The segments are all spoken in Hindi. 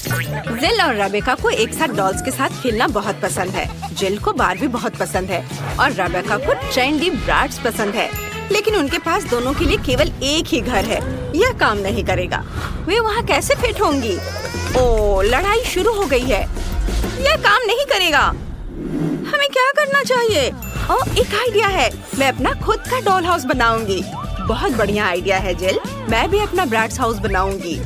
जिल और रेबेका को एक साथ डॉल्स के साथ खेलना बहुत पसंद है। जिल को बारबी बहुत पसंद है और रेबेका को ट्रेंडी ब्राड्स पसंद है। लेकिन उनके पास दोनों के लिए केवल एक ही घर है। यह काम नहीं करेगा। वे वहाँ कैसे फिट होंगी? ओ, लड़ाई शुरू हो गई है। यह काम नहीं करेगा। हमें क्या करना चाहिए? ओह, एक आइडिया है। मैं अपना खुद का डॉल हाउस बनाऊंगी। बहुत बढ़िया आइडिया है जिल। मैं भी अपना ब्राड्स हाउस बनाऊंगी।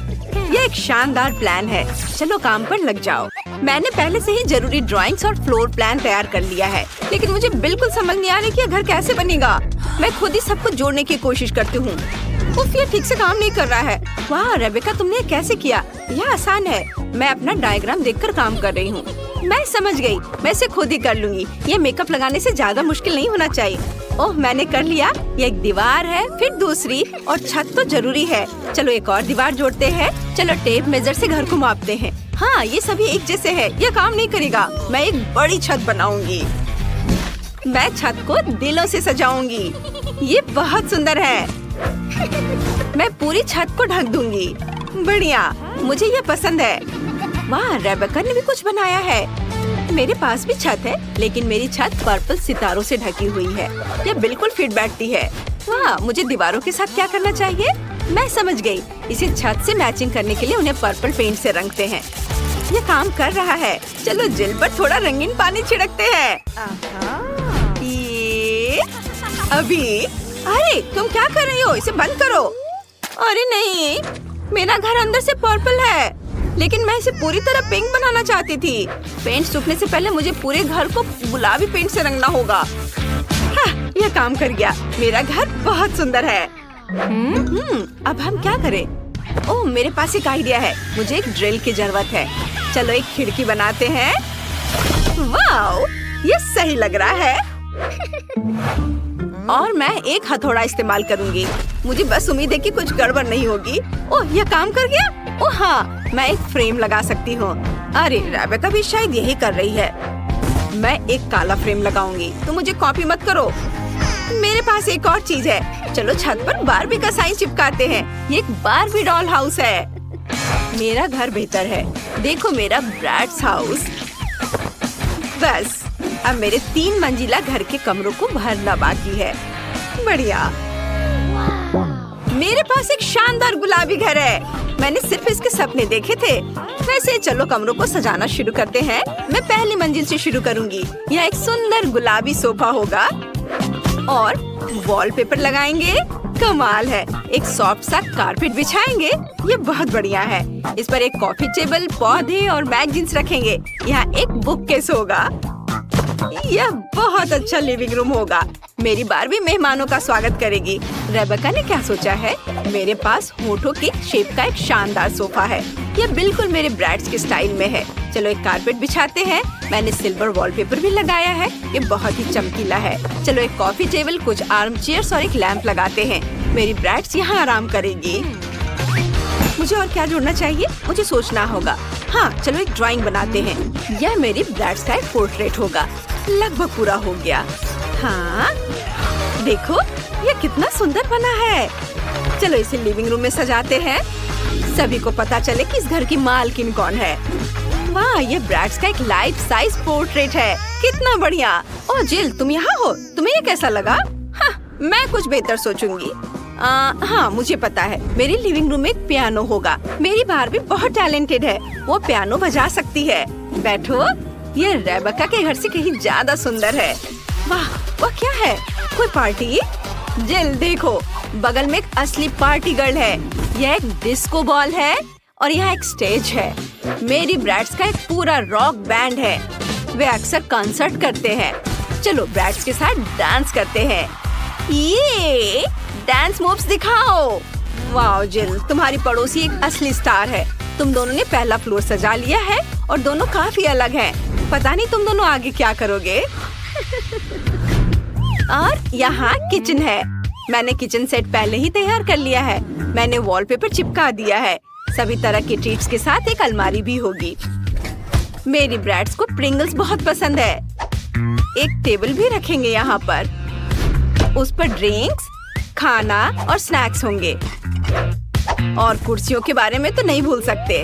यह एक शानदार प्लान है। चलो काम पर लग जाओ। मैंने पहले से ही जरूरी ड्राइंग्स और फ्लोर प्लान तैयार कर लिया है, लेकिन मुझे बिल्कुल समझ नहीं आ रही कि यह घर कैसे बनेगा। मैं खुद ही सब कुछ जोड़ने की कोशिश करती हूँ। उफ, ये ठीक से काम नहीं कर रहा है। वाह रेबेका, तुमने कैसे किया? यह आसान है। मैं अपना डायग्राम देखकर काम कर रही हूँ। मैं समझ गई। मैं इसे खुद ही कर लूंगी। ये मेकअप लगाने से ज्यादा मुश्किल नहीं होना चाहिए। ओह, मैंने कर लिया। ये एक दीवार है, फिर दूसरी और छत तो जरूरी है। चलो एक और दीवार जोड़ते हैं। चलो टेप मेजर से घर को मापते हैं। हाँ, ये सभी एक जैसे है। यह काम नहीं करेगा। मैं एक बड़ी छत बनाऊंगी। मैं छत को दिलों से सजाऊंगी। ये बहुत सुंदर है। मैं पूरी छत को ढक दूंगी। बढ़िया, मुझे ये पसंद है। वाह, रेबेका ने भी कुछ बनाया है। मेरे पास भी छत है, लेकिन मेरी छत पर्पल सितारों से ढकी हुई है। यह बिल्कुल फिट बैठती है। वाह, मुझे दीवारों के साथ क्या करना चाहिए? मैं समझ गई। इसे छत से मैचिंग करने के लिए उन्हें पर्पल पेंट से रंगते हैं। ये काम कर रहा है। चलो जिल पर थोड़ा रंगीन पानी छिड़कते हैं। ये अभी। अरे तुम क्या कर रही हो? इसे बंद करो। अरे नहीं, मेरा घर अंदर से पर्पल है, लेकिन मैं इसे पूरी तरह पिंक बनाना चाहती थी। पेंट सूखने से पहले मुझे पूरे घर को गुलाबी पेंट से रंगना होगा। हाँ, यह काम कर गया। मेरा घर बहुत सुंदर है। अब हम क्या करें? ओह, मेरे पास एक आइडिया है। मुझे एक ड्रिल की जरूरत है। चलो एक खिड़की बनाते हैं। वाओ, ये सही लग रहा है। और मैं एक हथौड़ा इस्तेमाल करूंगी। मुझे बस उम्मीद है कि कुछ गड़बड़ नहीं होगी। ओह, यह काम कर गया। ओह हाँ, मैं एक फ्रेम लगा सकती हूँ। अरे रेबेका भी शायद यही कर रही है। मैं एक काला फ्रेम लगाऊंगी। तो मुझे कॉपी मत करो। मेरे पास एक और चीज है। चलो छत पर बारबी का साइन चिपकाते हैं। ये एक बारबी डॉल हाउस है। मेरा घर बेहतर है। देखो मेरा ब्राड्स हाउस। बस अब मेरे 3 मंजिला घर के कमरों को भरना बाकी है। बढ़िया। मेरे पास एक शानदार गुलाबी घर है। मैंने सिर्फ इसके सपने देखे थे। वैसे चलो कमरों को सजाना शुरू करते हैं। मैं पहली मंजिल से शुरू करूंगी। यह एक सुंदर गुलाबी सोफा होगा और वॉलपेपर लगाएंगे। कमाल है। एक सॉफ्ट सा कारपेट बिछाएंगे। ये बहुत बढ़िया है। इस पर एक कॉफी टेबल, पौधे और मैगजीन्स रखेंगे। यहाँ एक बुक केस होगा। यह बहुत अच्छा लिविंग रूम होगा। मेरी बारबी मेहमानों का स्वागत करेगी। रेबेका ने क्या सोचा है? मेरे पास होठों के शेप का एक शानदार सोफा है। यह बिल्कुल मेरे ब्राड्स के स्टाइल में है। चलो एक कारपेट बिछाते हैं। मैंने सिल्वर वॉलपेपर भी लगाया है। ये बहुत ही चमकीला है। चलो एक कॉफी टेबल, कुछ आर्म चेयर्स और एक लैंप लगाते हैं। मेरी ब्राड्स यहाँ आराम करेगी। मुझे और क्या जोड़ना चाहिए? मुझे सोचना होगा। हाँ, चलो एक ड्राइंग बनाते हैं। यह मेरी ब्राड्स का एक पोर्ट्रेट होगा। लगभग पूरा हो गया। हाँ, देखो यह कितना सुंदर बना है। चलो इसे लिविंग रूम में सजाते हैं। सभी को पता चले कि इस घर की मालकिन कौन है। वाह, ये ब्राड्स का एक लाइफ साइज पोर्ट्रेट है। कितना बढ़िया। ओह जिल, तुम यहाँ हो? तुम्हें ये कैसा लगा? हाँ, मैं कुछ बेहतर सोचूंगी। हाँ, मुझे पता है। मेरी लिविंग रूम में एक पियानो होगा। मेरी बारबी बहुत टैलेंटेड है। वो पियानो बजा सकती है। बैठो। ये रेबेका के घर से कहीं ज्यादा सुंदर है। वाह, वो क्या है? कोई पार्टी? जिल देखो, बगल में एक असली पार्टी गर्ल है। यह एक डिस्को बॉल है और यहाँ एक स्टेज है। मेरी ब्राड्स का एक पूरा रॉक बैंड है। वे अक्सर कॉन्सर्ट करते हैं। चलो ब्राड्स के साथ डांस करते हैं। ये डांस मूव्स दिखाओ। वाह जिल, तुम्हारी पड़ोसी एक असली स्टार है। तुम दोनों ने पहला फ्लोर सजा लिया है और दोनों काफी अलग हैं। पता नहीं तुम दोनों आगे क्या करोगे। और यहाँ किचन है। मैंने किचन सेट पहले ही तैयार कर लिया है। मैंने वॉलपेपर चिपका दिया है। सभी तरह के ट्रीट्स के साथ एक अलमारी भी होगी। मेरी ब्राड्स को प्रिंगल्स बहुत पसंद है। एक टेबल भी रखेंगे यहाँ पर। उस पर ड्रिंक्स, खाना और स्नैक्स होंगे। और कुर्सियों के बारे में तो नहीं भूल सकते।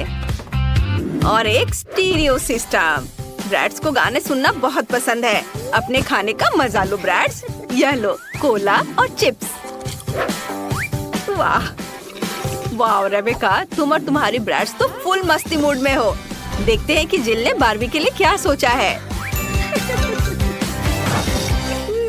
और एक स्टीरियो सिस्टम। ब्रैड्स को गाने सुनना बहुत पसंद है। अपने खाने का मजा लो ब्रैड्स। यह लो कोला और चिप्स। वाह वाह रेबेका, तुम और तुम्हारी ब्रैड्स तो फुल मस्ती मूड में हो। देखते हैं कि जिल ने बारबी के लिए क्या सोचा है।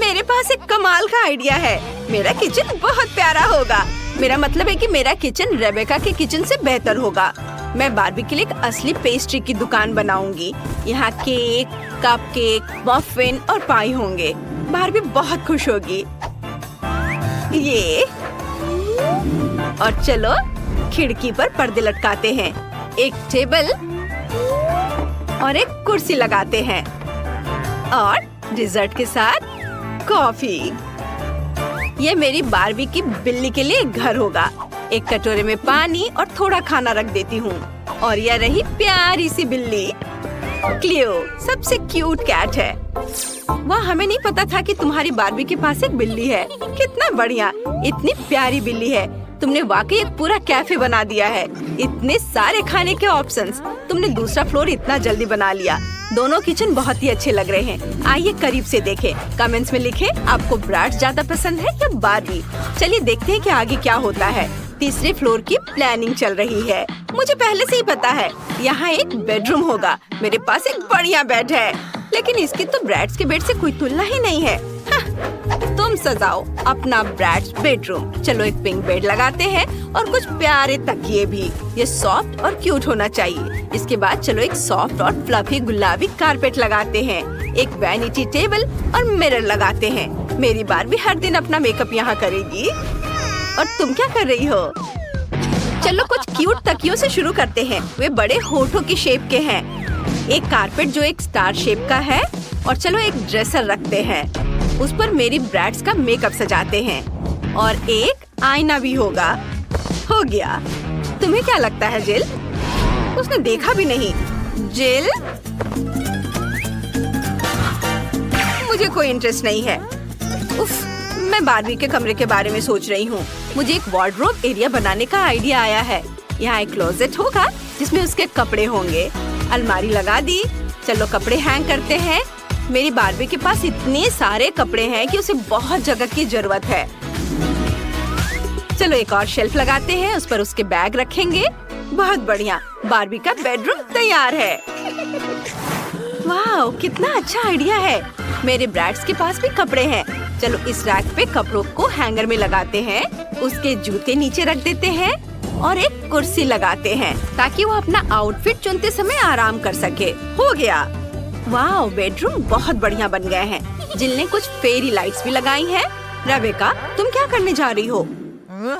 मेरे पास एक कमाल का आइडिया है। मेरा किचन बहुत प्यारा होगा। मेरा मतलब है कि मेरा किचन रेबेका के किचन से बेहतर होगा। मैं बारबी के लिए एक असली पेस्ट्री की दुकान बनाऊंगी। यहाँ केक, कप केक, मफिन और पाई होंगे। बारबी बहुत खुश होगी। ये और चलो खिड़की पर पर्दे लटकाते हैं। एक टेबल और एक कुर्सी लगाते हैं और डिजर्ट के साथ कॉफी। ये मेरी बारबी की बिल्ली के लिए घर होगा। एक कटोरे में पानी और थोड़ा खाना रख देती हूँ। और यह रही प्यारी सी बिल्ली क्लियो, सबसे क्यूट कैट है। वाह, हमें नहीं पता था कि तुम्हारी बारबी के पास एक बिल्ली है। कितना बढ़िया, इतनी प्यारी बिल्ली है। तुमने वाकई एक पूरा कैफे बना दिया है। इतने सारे खाने के ऑप्शंस। तुमने दूसरा फ्लोर इतना जल्दी बना लिया। दोनों किचन बहुत ही अच्छे लग रहे हैं। आइए करीब से देखें। कमेंट्स में लिखें आपको ब्रैड्स ज्यादा पसंद है या बारबी। चलिए देखते हैं कि आगे क्या होता है। तीसरे फ्लोर की प्लानिंग चल रही है। मुझे पहले से ही पता है यहाँ एक बेडरूम होगा। मेरे पास एक बढ़िया बेड है, लेकिन इसकी तो ब्रैड्स के बेड से कोई तुलना ही नहीं है। तुम सजाओ अपना ब्रैड्स बेडरूम। चलो एक पिंक बेड लगाते हैं और कुछ प्यारे तकिए भी। ये सॉफ्ट और क्यूट होना चाहिए। इसके बाद चलो एक सॉफ्ट और फ्लफी गुलाबी कारपेट लगाते हैं। एक वैनिटी टेबल और मिरर लगाते हैं। मेरी बारबी हर दिन अपना मेकअप यहाँ करेगी। और तुम क्या कर रही हो? चलो कुछ क्यूट तकियों से शुरू करते हैं। वे बड़े होठों की शेप के हैं। एक कारपेट जो एक स्टार शेप का है। और चलो एक ड्रेसर रखते हैं। उस पर मेरी ब्रैड्स का मेकअप सजाते हैं। और एक आईना भी होगा। हो गया। तुम्हें क्या लगता है जिल? उसने देखा भी नहीं। जिल, मुझे कोई इंटरेस्ट नहीं है। उफ, मैं बारबी के कमरे के बारे में सोच रही हूँ। मुझे एक वार्डरोब एरिया बनाने का आइडिया आया है। यहाँ एक क्लोजेट होगा जिसमें उसके कपड़े होंगे। अलमारी लगा दी। चलो कपड़े हैंग करते हैं। मेरी बारबी के पास इतने सारे कपड़े हैं कि उसे बहुत जगह की जरूरत है। चलो एक और शेल्फ लगाते हैं। उस पर उसके बैग रखेंगे। बहुत बढ़िया, बारबी का बेडरूम तैयार है। वाह, कितना अच्छा आइडिया है। मेरे ब्रैड्स के पास भी कपड़े हैं। चलो इस रैक पे कपड़ों को हैंगर में लगाते हैं। उसके जूते नीचे रख देते हैं और एक कुर्सी लगाते हैं ताकि वो अपना आउटफिट चुनते समय आराम कर सके। हो गया। वाह, बेडरूम बहुत बढ़िया बन गए हैं। जिल ने कुछ फेरी लाइट्स भी लगाई हैं। रेबेका, तुम क्या करने जा रही हो?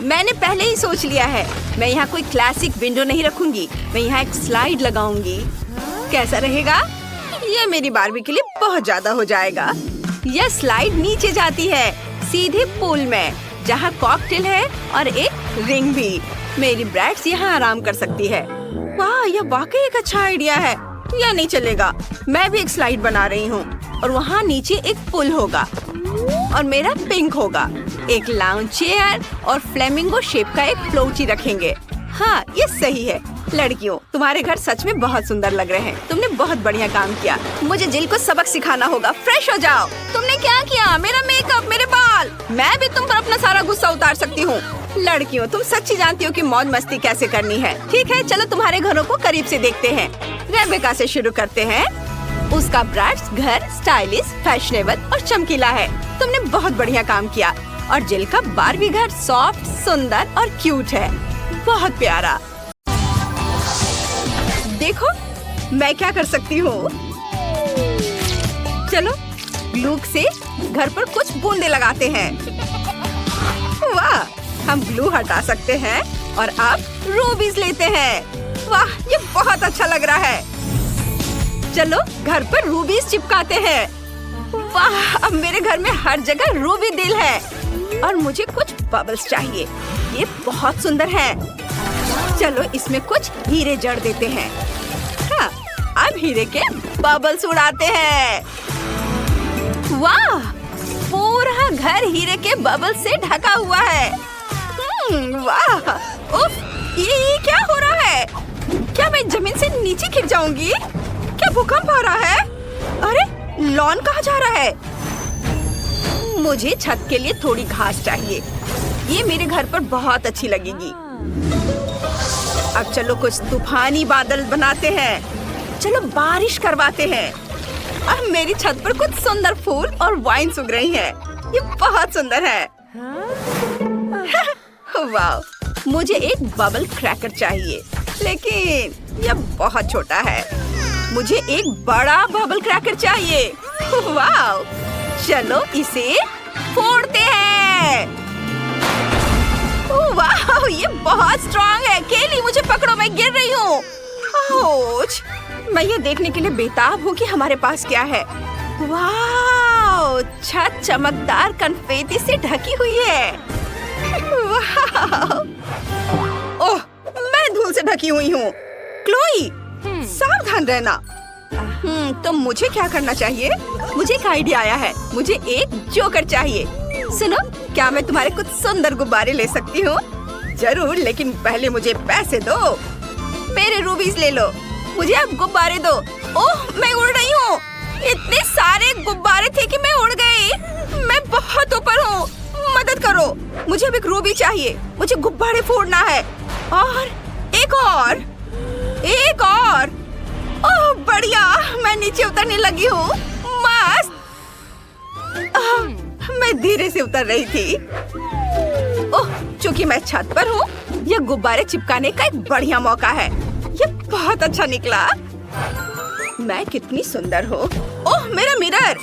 मैंने पहले ही सोच लिया है। मैं यहाँ कोई क्लासिक विंडो नहीं रखूंगी। मैं यहाँ एक स्लाइड लगाऊंगी। कैसा रहेगा? ये मेरी बारबी के लिए बहुत ज्यादा हो जाएगा। यह स्लाइड नीचे जाती है सीधे पूल में, जहाँ कॉकटेल है और एक रिंग भी। मेरी ब्रैड्स यहाँ आराम कर सकती है। वाह, यह वाकई एक अच्छा आइडिया है। यह नहीं चलेगा। मैं भी एक स्लाइड बना रही हूँ और वहाँ नीचे एक पुल होगा और मेरा पिंक होगा। एक लाउंज चेयर और फ्लेमिंगो शेप का एक फ्लोटी रखेंगे। हाँ, ये सही है। लड़कियों, तुम्हारे घर सच में बहुत सुंदर लग रहे हैं। तुमने बहुत बढ़िया काम किया। मुझे जिल को सबक सिखाना होगा। फ्रेश हो जाओ। तुमने क्या किया? मेरा मेकअप, मेरे बाल। मैं भी तुम पर अपना सारा गुस्सा उतार सकती हूँ। लड़कियों, तुम सच्ची जानती हो कि मौज मस्ती कैसे करनी है। ठीक है, चलो तुम्हारे घरों को करीब से देखते हैं। रेबेका से शुरू करते हैं। उसका ब्रैड्स घर स्टाइलिश, फैशनेबल और चमकीला है। तुमने बहुत बढ़िया काम किया। और जिल का बारबी घर सॉफ्ट, सुंदर और क्यूट है। बहुत प्यारा। देखो मैं क्या कर सकती हूँ। चलो ग्लू से घर पर कुछ बूंदे लगाते हैं। वाह, हम ग्लू हटा सकते हैं और अब रूबीज लेते हैं। वाह, ये बहुत अच्छा लग रहा है। चलो घर पर रूबीज चिपकाते हैं। वाह, अब मेरे घर में हर जगह रूबी दिल है। और मुझे कुछ बबल्स चाहिए। ये बहुत सुंदर है। चलो इसमें कुछ हीरे जड़ देते हैं। हाँ, अब हीरे के बबल्स उड़ाते हैं। वाह, पूरा घर हीरे के बबल्स से ढका हुआ है। वाह, उफ, ये क्या हो रहा है? क्या मैं जमीन से नीचे गिर जाऊंगी? क्या भूकंप आ रहा है? अरे लॉन कहाँ जा रहा है? मुझे छत के लिए थोड़ी घास चाहिए। ये मेरे घर पर बहुत अच्छी लगेगी। अब चलो कुछ तूफानी बादल बनाते हैं। चलो बारिश करवाते हैं। अब मेरी छत पर कुछ सुंदर फूल और वाइन उग रही हैं। ये बहुत सुंदर है। वाह, मुझे एक बबल क्रैकर चाहिए, लेकिन यह बहुत छोटा है। मुझे एक बड़ा बबल क्रैकर चाहिए। वाह, चलो इसे फोड़ते हैं। वाह, ये बहुत स्ट्रॉन्ग है। केली, मुझे पकड़ो, मैं गिर रही हूँ। आउच! मैं ये देखने के लिए बेताब हूँ कि हमारे पास क्या है। वाह, छत चमकदार कन्फेटी से ढकी हुई है। वाह! ओह, मैं धूल से ढकी हुई हूँ। क्लोई, सावधान रहना। तो मुझे क्या करना चाहिए? मुझे एक आइडिया आया है। मुझे एक जोकर चाहिए। सुनो, क्या मैं तुम्हारे कुछ सुंदर गुब्बारे ले सकती हूँ? जरूर, लेकिन पहले मुझे पैसे दो। मेरे रूबीज ले लो। मुझे अब गुब्बारे दो। ओह, मैं उड़ रही हूँ। इतने सारे गुब्बारे थे कि मैं उड़ गई। मैं बहुत ऊपर हूँ। मदद करो। मुझे अब एक रूबी चाहिए। मुझे गुब्बारे फोड़ना है। और एक और, एक और। ओह बढ़िया, मैं नीचे उतरने लगी हूँ। मस्त। मैं धीरे से उतर रही थी। ओह, चूंकि मैं छत पर हूँ, यह गुब्बारे चिपकाने का एक बढ़िया मौका है। यह बहुत अच्छा निकला। मैं कितनी सुंदर हूँ। ओह, मेरा मिरर।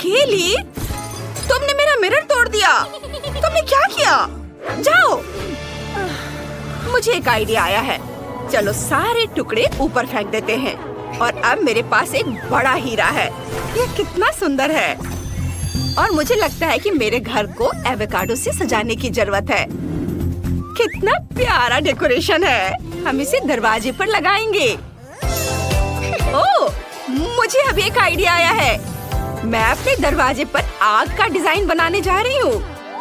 केली, तुमने मेरा मिरर तोड़ दिया। तुमने क्या किया? जाओ। मुझे एक आइडिया आया है। चलो सारे टुकड़े ऊपर फेंक देते हैं। और अब मेरे पास एक बड़ा हीरा है। यह कितना सुंदर है। और मुझे लगता है कि मेरे घर को एवोकाडो से सजाने की जरूरत है। कितना प्यारा डेकोरेशन है। हम इसे दरवाजे पर लगाएंगे। ओह, मुझे अभी एक आइडिया आया है। मैं अपने दरवाजे पर आग का डिजाइन बनाने जा रही हूँ।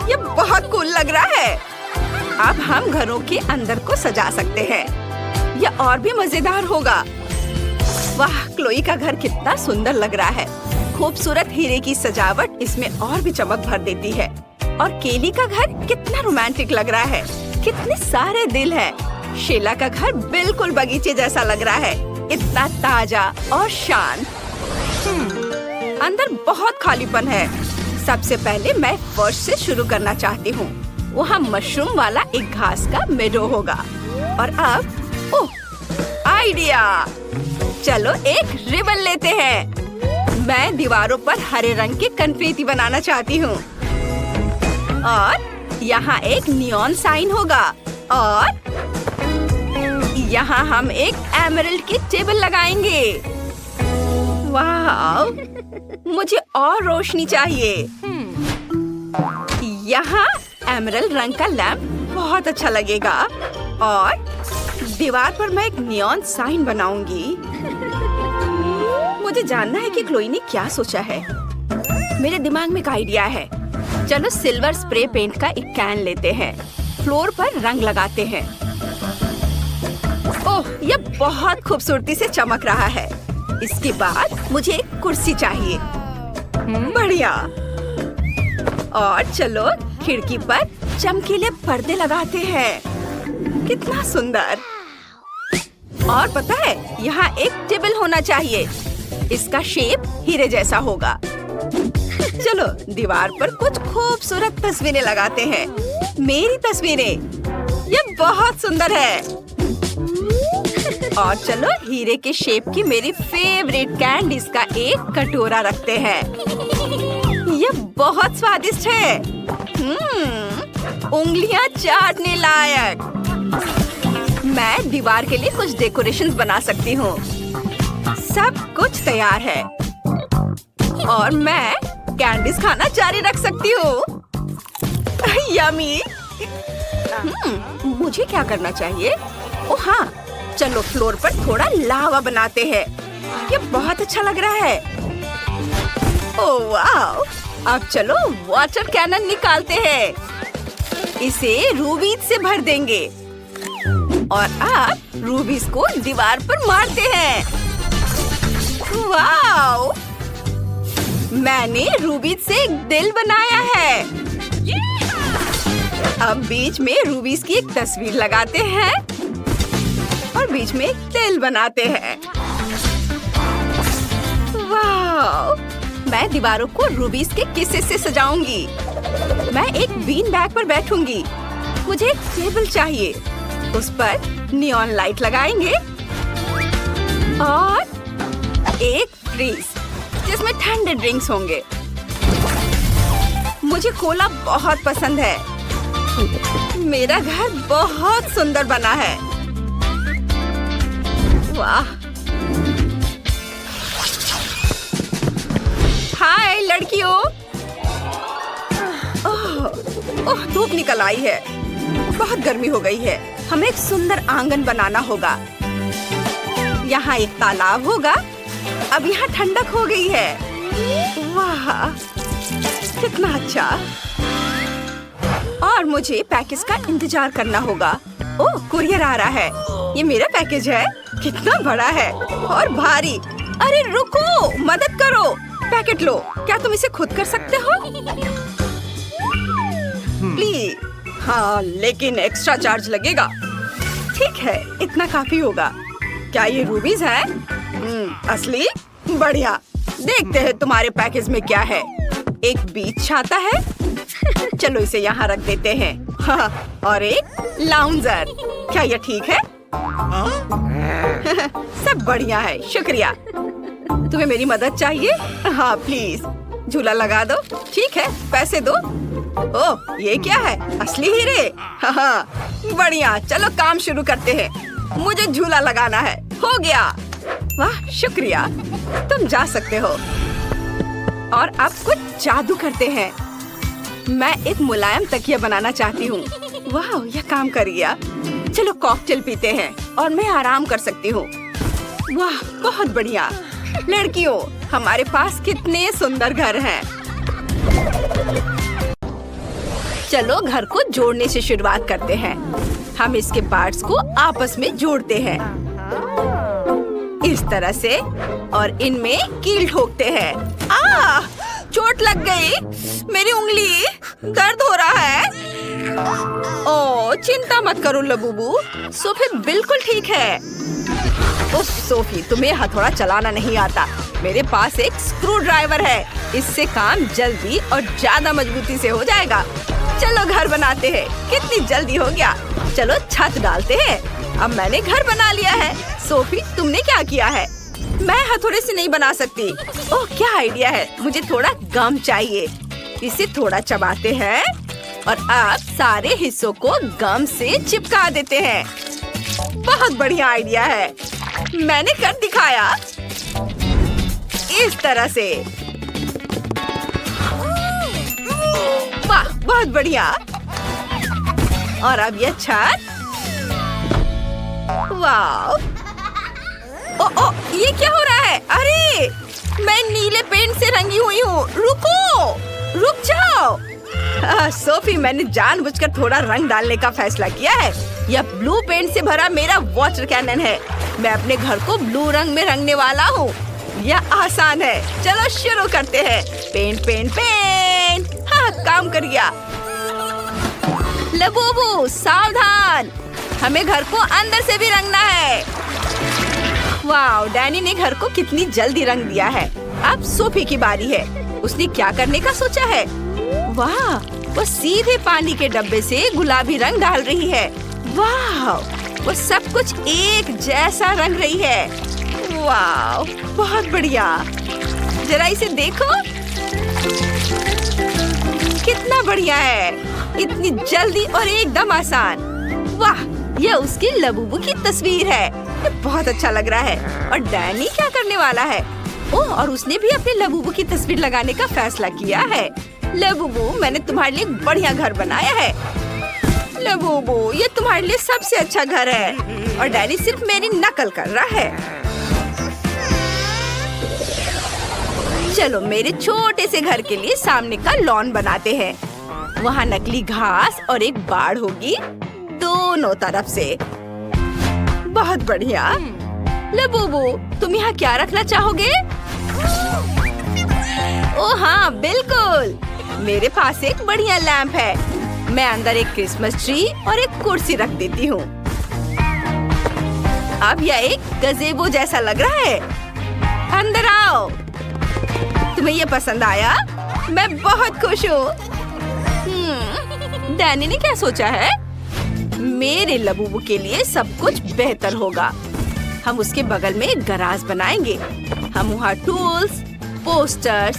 ये बहुत कूल लग रहा है। अब हम घरों के अंदर को सजा सकते हैं। यह और भी मजेदार होगा। वाह, क्लोई का घर कितना सुंदर लग रहा है। खूबसूरत हीरे की सजावट इसमें और भी चमक भर देती है। और केली का घर कितना रोमांटिक लग रहा है। कितने सारे दिल हैं। शीला का घर बिल्कुल बगीचे जैसा लग रहा है। इतना ताजा और शांत। अंदर बहुत खालीपन है। सबसे पहले मैं फर्श से शुरू करना चाहती हूँ। वहाँ मशरूम वाला एक घास का मेडो होगा। और अब ओह, आइडिया। चलो एक रिबन लेते हैं। मैं दीवारों पर हरे रंग के कन्फेटी बनाना चाहती हूँ। और यहाँ एक नियॉन साइन होगा। और यहाँ हम एक एमरल्ड की टेबल लगाएंगे। वाह, मुझे और रोशनी चाहिए। यहाँ एमरल्ड रंग का लैंप बहुत अच्छा लगेगा। और दीवार पर मैं एक नियॉन साइन बनाऊंगी। मुझे जानना है कि क्लोई ने क्या सोचा है। मेरे दिमाग में एक आइडिया है। चलो सिल्वर स्प्रे पेंट का एक कैन लेते हैं। फ्लोर पर रंग लगाते हैं। ओह, यह बहुत खूबसूरती से चमक रहा है। इसके बाद मुझे एक कुर्सी चाहिए। बढ़िया। और चलो खिड़की पर चमकीले पर्दे लगाते हैं। कितना सुंदर। और पता है, यहाँ एक टेबल होना चाहिए। इसका शेप हीरे जैसा होगा। चलो दीवार पर कुछ खूबसूरत तस्वीरें लगाते हैं। मेरी तस्वीरें। ये बहुत सुंदर है। और चलो हीरे के शेप की मेरी फेवरेट कैंडीज का एक कटोरा रखते हैं। ये बहुत स्वादिष्ट है। उंगलियां चाटने लायक। मैं दीवार के लिए कुछ डेकोरेशंस बना सकती हूँ। सब कुछ तैयार है। और मैं कैंडीज खाना जारी रख सकती हूँ। यम्मी। मुझे क्या करना चाहिए? ओह हाँ, चलो फ्लोर पर थोड़ा लावा बनाते हैं। ये बहुत अच्छा लग रहा है। ओह वाह! अब चलो वाटर कैनन निकालते हैं। इसे रूबीज से भर देंगे। और अब रूबीज को दीवार पर मारते हैं। वाओ! मैंने रूबीज से एक दिल बनाया है। अब बीच में रूबीज की एक तस्वीर लगाते हैं और बीच में एक दिल बनाते हैं। वाओ! मैं दीवारों को रूबीज के किस्से से सजाऊंगी। मैं एक बीन बैग पर बैठूंगी। मुझे एक टेबल चाहिए। उस पर नियॉन लाइट लगाएंगे और एक फ्रीज जिसमें ठंडे ड्रिंक्स होंगे। मुझे कोला बहुत पसंद है। मेरा घर बहुत सुंदर बना है। वाह! हाय लड़कियों। ओह, धूप निकल आई है। बहुत गर्मी हो गई है। हमें एक सुंदर आंगन बनाना होगा। यहाँ एक तालाब होगा। अब यहाँ ठंडक हो गई है। वाह, कितना अच्छा। और मुझे पैकेज का इंतजार करना होगा। ओह, कुरियर आ रहा है। ये मेरा पैकेज है। कितना बड़ा है और भारी। अरे रुको, मदद करो। पैकेट लो। क्या तुम इसे खुद कर सकते हो? प्लीज। हाँ, लेकिन एक्स्ट्रा चार्ज लगेगा। ठीक है, इतना काफी होगा। क्या ये रूबीज है? असली? बढ़िया। देखते हैं तुम्हारे पैकेज में क्या है। एक बीच छाता है। चलो इसे यहाँ रख देते हैं। हाँ, और एक लाउंजर। क्या ये ठीक है? सब बढ़िया है, शुक्रिया। तुम्हें मेरी मदद चाहिए? हाँ प्लीज, झूला लगा दो। ठीक है, पैसे दो। ओह, ये क्या है? असली हीरे? हाँ, बढ़िया। चलो काम शुरू करते हैं। मुझे झूला लगाना है। हो गया। वाह, शुक्रिया। तुम जा सकते हो। और अब कुछ जादू करते हैं। मैं एक मुलायम तकिया बनाना चाहती हूँ। वाह, यह काम कर गया। चलो कॉकटेल पीते हैं और मैं आराम कर सकती हूँ। वाह, बहुत बढ़िया। लड़कियों, हमारे पास कितने सुंदर घर हैं। चलो घर को जोड़ने से शुरुआत करते हैं। हम इसके पार्ट्स को आपस में जोड़ते हैं इस तरह से और इनमें कील ठोकते हैं। चोट लग गई। मेरी उंगली दर्द हो रहा है। ओह, चिंता मत करो लबूबू, सोफी बिल्कुल ठीक है। ओह सोफी, तुम्हें हथौड़ा चलाना नहीं आता। मेरे पास एक स्क्रू ड्राइवर है। इससे काम जल्दी और ज्यादा मजबूती से हो जाएगा। चलो घर बनाते हैं। कितनी जल्दी हो गया। चलो छत डालते हैं। अब मैंने घर बना लिया है। सोफी, तुमने क्या किया है? मैं हथौड़े से नहीं बना सकती। ओह, क्या आइडिया है। मुझे थोड़ा गम चाहिए। इसे थोड़ा चबाते हैं और अब सारे हिस्सों को गम से चिपका देते हैं। बहुत बढ़िया आइडिया है। मैंने कर दिखाया। इस तरह से। वाह, बहुत बढ़िया। और अब ये छत। वाह। ओ, ये क्या हो रहा है? अरे, मैं नीले पेंट से रंगी हुई हूँ। रुको, रुक जाओ। सोफी, मैंने जानबूझकर थोड़ा रंग डालने का फैसला किया है। यह ब्लू पेंट से भरा मेरा वाटर कैनन है। मैं अपने घर को ब्लू रंग में रंगने वाला हूँ। यह आसान है। चलो शुरू करते हैं। Paint paint paint. हाँ, काम कर गया। लबूबू, सावधान। हमें घर को अंदर से भी रंगना है। वाह, डैनी ने घर को कितनी जल्दी रंग दिया है। अब सोफी की बारी है। उसने क्या करने का सोचा है? वाह, वो सीधे पानी के डब्बे से गुलाबी रंग डाल रही है। वाह, वो सब कुछ एक जैसा रंग रही है। वाह, बहुत बढ़िया। जरा इसे देखो, कितना बढ़िया है। इतनी जल्दी और एकदम आसान। वाह, यह उसकी लबूबू की तस्वीर है। ये बहुत अच्छा लग रहा है। और डैनी क्या करने वाला है? ओह, और उसने भी अपने लबूबू की तस्वीर लगाने का फैसला किया है। लबूबू, मैंने तुम्हारे लिए एक बढ़िया घर बनाया है। लबूबू, ये तुम्हारे लिए सबसे अच्छा घर है। और डैनी सिर्फ मेरी नकल कर रहा है। चलो मेरे छोटे से घर के लिए सामने का लॉन बनाते हैं। वहाँ नकली घास और एक बाड़ होगी दोनों तरफ से। बहुत बढ़िया। लबूबू, तुम यहाँ क्या रखना चाहोगे? ओह हाँ, बिल्कुल। मेरे पास एक बढ़िया लैंप है। मैं अंदर एक क्रिसमस ट्री और एक कुर्सी रख देती हूँ। अब यह एक गज़ेबो जैसा लग रहा है। अंदर आओ। तुम्हें ये पसंद आया? मैं बहुत खुश हूँ। डैनी ने क्या सोचा है? मेरे लबूबू के लिए सब कुछ बेहतर होगा। हम उसके बगल में एक गराज बनाएंगे। हम वहाँ टूल्स, पोस्टर्स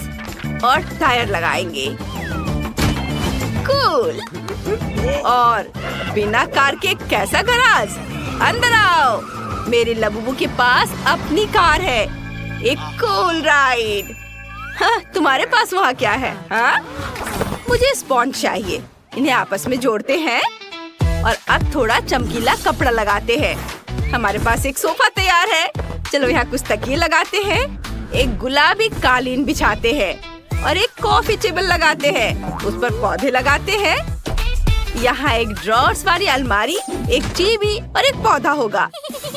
और टायर लगाएंगे। कूल। और बिना कार के कैसा गराज? अंदर आओ। मेरे लबूबू के पास अपनी कार है। एक कूल राइड। हाँ, तुम्हारे पास वहाँ क्या है? हाँ? मुझे स्पॉन्ज चाहिए। इन्हें आपस में जोड़ते हैं और अब थोड़ा चमकीला कपड़ा लगाते हैं। हमारे पास एक सोफा तैयार है। चलो यहाँ कुछ तकिए लगाते हैं। एक गुलाबी कालीन बिछाते हैं और एक कॉफी टेबल लगाते हैं। उस पर पौधे लगाते हैं। यहाँ एक ड्रॉर्स वाली अलमारी, एक टीवी और एक पौधा होगा।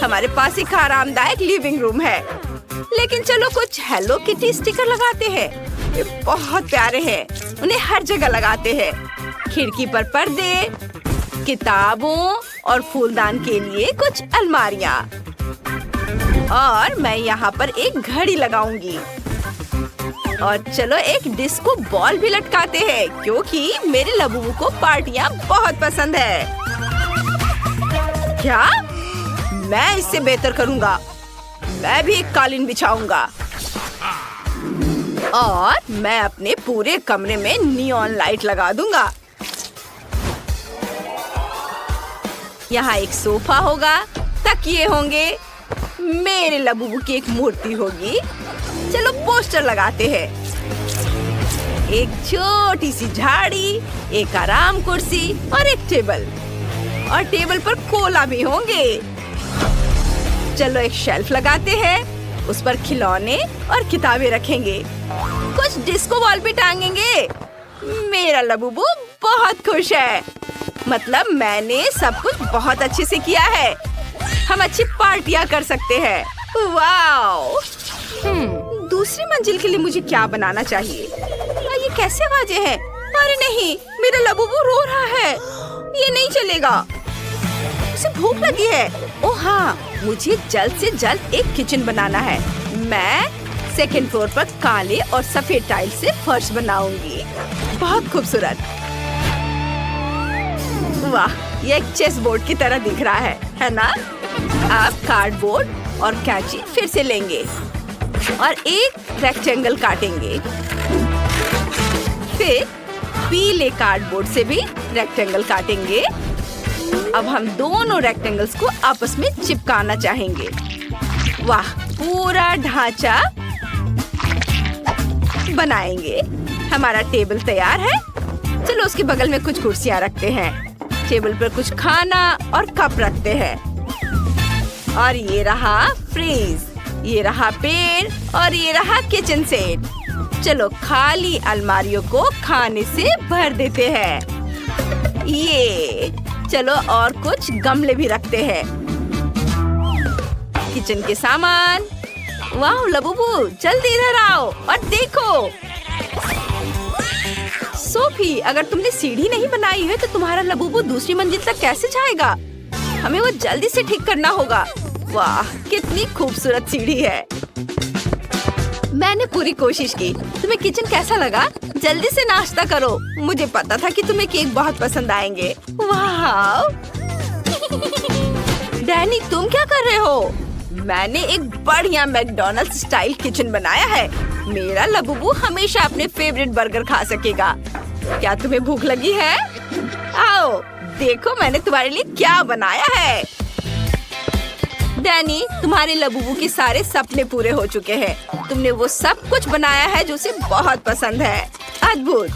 हमारे पास एक आरामदायक लिविंग रूम है। लेकिन चलो कुछ हेलो किटी स्टिकर लगाते हैं। ये बहुत प्यारे हैं। उन्हें हर जगह लगाते हैं। खिड़की पर पर्दे, किताबों और फूलदान के लिए कुछ अलमारियाँ। और मैं यहाँ पर एक घड़ी लगाऊंगी। और चलो एक डिस्को बॉल भी लटकाते हैं, क्योंकि मेरे लबूबू को पार्टियाँ बहुत पसंद है। क्या? मैं इससे बेहतर करूँगा। मैं भी एक कालीन बिछाऊंगा। और मैं अपने पूरे कमरे में नियॉन लाइट लगा दूंगा। यहाँ एक सोफा होगा, तकिए होंगे, मेरे लबूबू की एक मूर्ति होगी। चलो पोस्टर लगाते हैं। एक छोटी सी झाड़ी, एक आराम कुर्सी और एक टेबल। और टेबल पर कोला भी होंगे। चलो एक शेल्फ लगाते हैं। उस पर खिलौने और किताबें रखेंगे। कुछ डिस्को बॉल भी टांगेंगे। मेरा लबूबू बहुत खुश है। मतलब मैंने सब कुछ बहुत अच्छे से किया है। हम अच्छी पार्टियां कर सकते हैं। वाओ! दूसरी मंजिल के लिए मुझे क्या बनाना चाहिए? ये कैसे आवाजें हैं? अरे नहीं, मेरा लबूबू रो रहा है। ये नहीं चलेगा। उसे भूख लगी है। ओह हाँ, मुझे जल्द से जल्द एक किचन बनाना है। मैं सेकंड फ्लोर पर काले और सफेद टाइल से फर्श बनाऊंगी। बहुत खूबसूरत। वाह, ये एक चेस बोर्ड की तरह दिख रहा है ना? आप कार्डबोर्ड और कैंची फिर से लेंगे और एक रेक्टेंगल काटेंगे। फिर पीले कार्डबोर्ड से भी रेक्टेंगल काटेंगे। अब हम दोनों रेक्टेंगल्स को आपस में चिपकाना चाहेंगे। वाह, पूरा ढांचा बनाएंगे। हमारा टेबल तैयार है। चलो उसके बगल में कुछ कुर्सियां रखते हैं। टेबल पर कुछ खाना और कप रखते हैं। और ये रहा फ्रीज, ये रहा पेड़ और ये रहा किचन सेट। चलो खाली अलमारियों को खाने से भर देते हैं। ये चलो और कुछ गमले भी रखते हैं। किचन के सामान। वाह लबूबू, जल्दी इधर आओ और देखो। सोफी, अगर तुमने सीढ़ी नहीं बनाई है तो तुम्हारा लबूबू दूसरी मंजिल तक कैसे जाएगा? हमें वो जल्दी से ठीक करना होगा। वाह, कितनी खूबसूरत सीढ़ी है। मैंने पूरी कोशिश की। तुम्हें किचन कैसा लगा? जल्दी से नाश्ता करो। मुझे पता था कि तुम्हें केक बहुत पसंद आएंगे। वाह! डैनी, तुम क्या कर रहे हो? मैंने एक बढ़िया मैकडॉनल्ड्स स्टाइल किचन बनाया है। मेरा लबूबू हमेशा अपने फेवरेट बर्गर खा सकेगा। क्या तुम्हें भूख लगी है? आओ, देखो मैंने तुम्हारे लिए क्या बनाया है। डैनी, तुम्हारे लबूबू के सारे सपने पूरे हो चुके हैं। तुमने वो सब कुछ बनाया है जो उसे बहुत पसंद है। अद्भुत।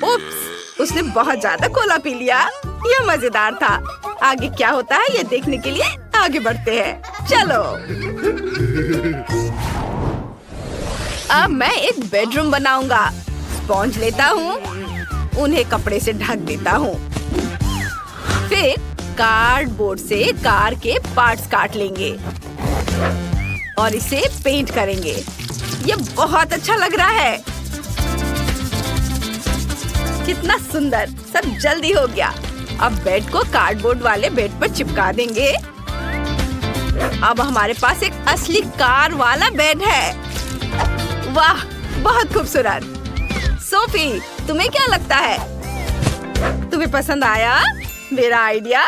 उप्स, उसने बहुत ज्यादा कोला पी लिया। यह मजेदार था। आगे क्या होता है ये देखने के लिए आगे बढ़ते हैं। चलो। अब मैं एक बेडरूम बनाऊंगा। स्पॉन्ज लेता हूँ, उन्हें कपड़े से ढक देता हूँ। फिर कार्डबोर्ड से कार के पार्ट्स काट लेंगे और इसे पेंट करेंगे। ये बहुत अच्छा लग रहा है। कितना सुंदर, सब जल्दी हो गया। अब बेड को कार्डबोर्ड वाले बेड पर चिपका देंगे। अब हमारे पास एक असली कार वाला बेड है। वाह, बहुत खूबसूरत। सोफी, तुम्हें क्या लगता है? तुम्हें पसंद आया मेरा आइडिया?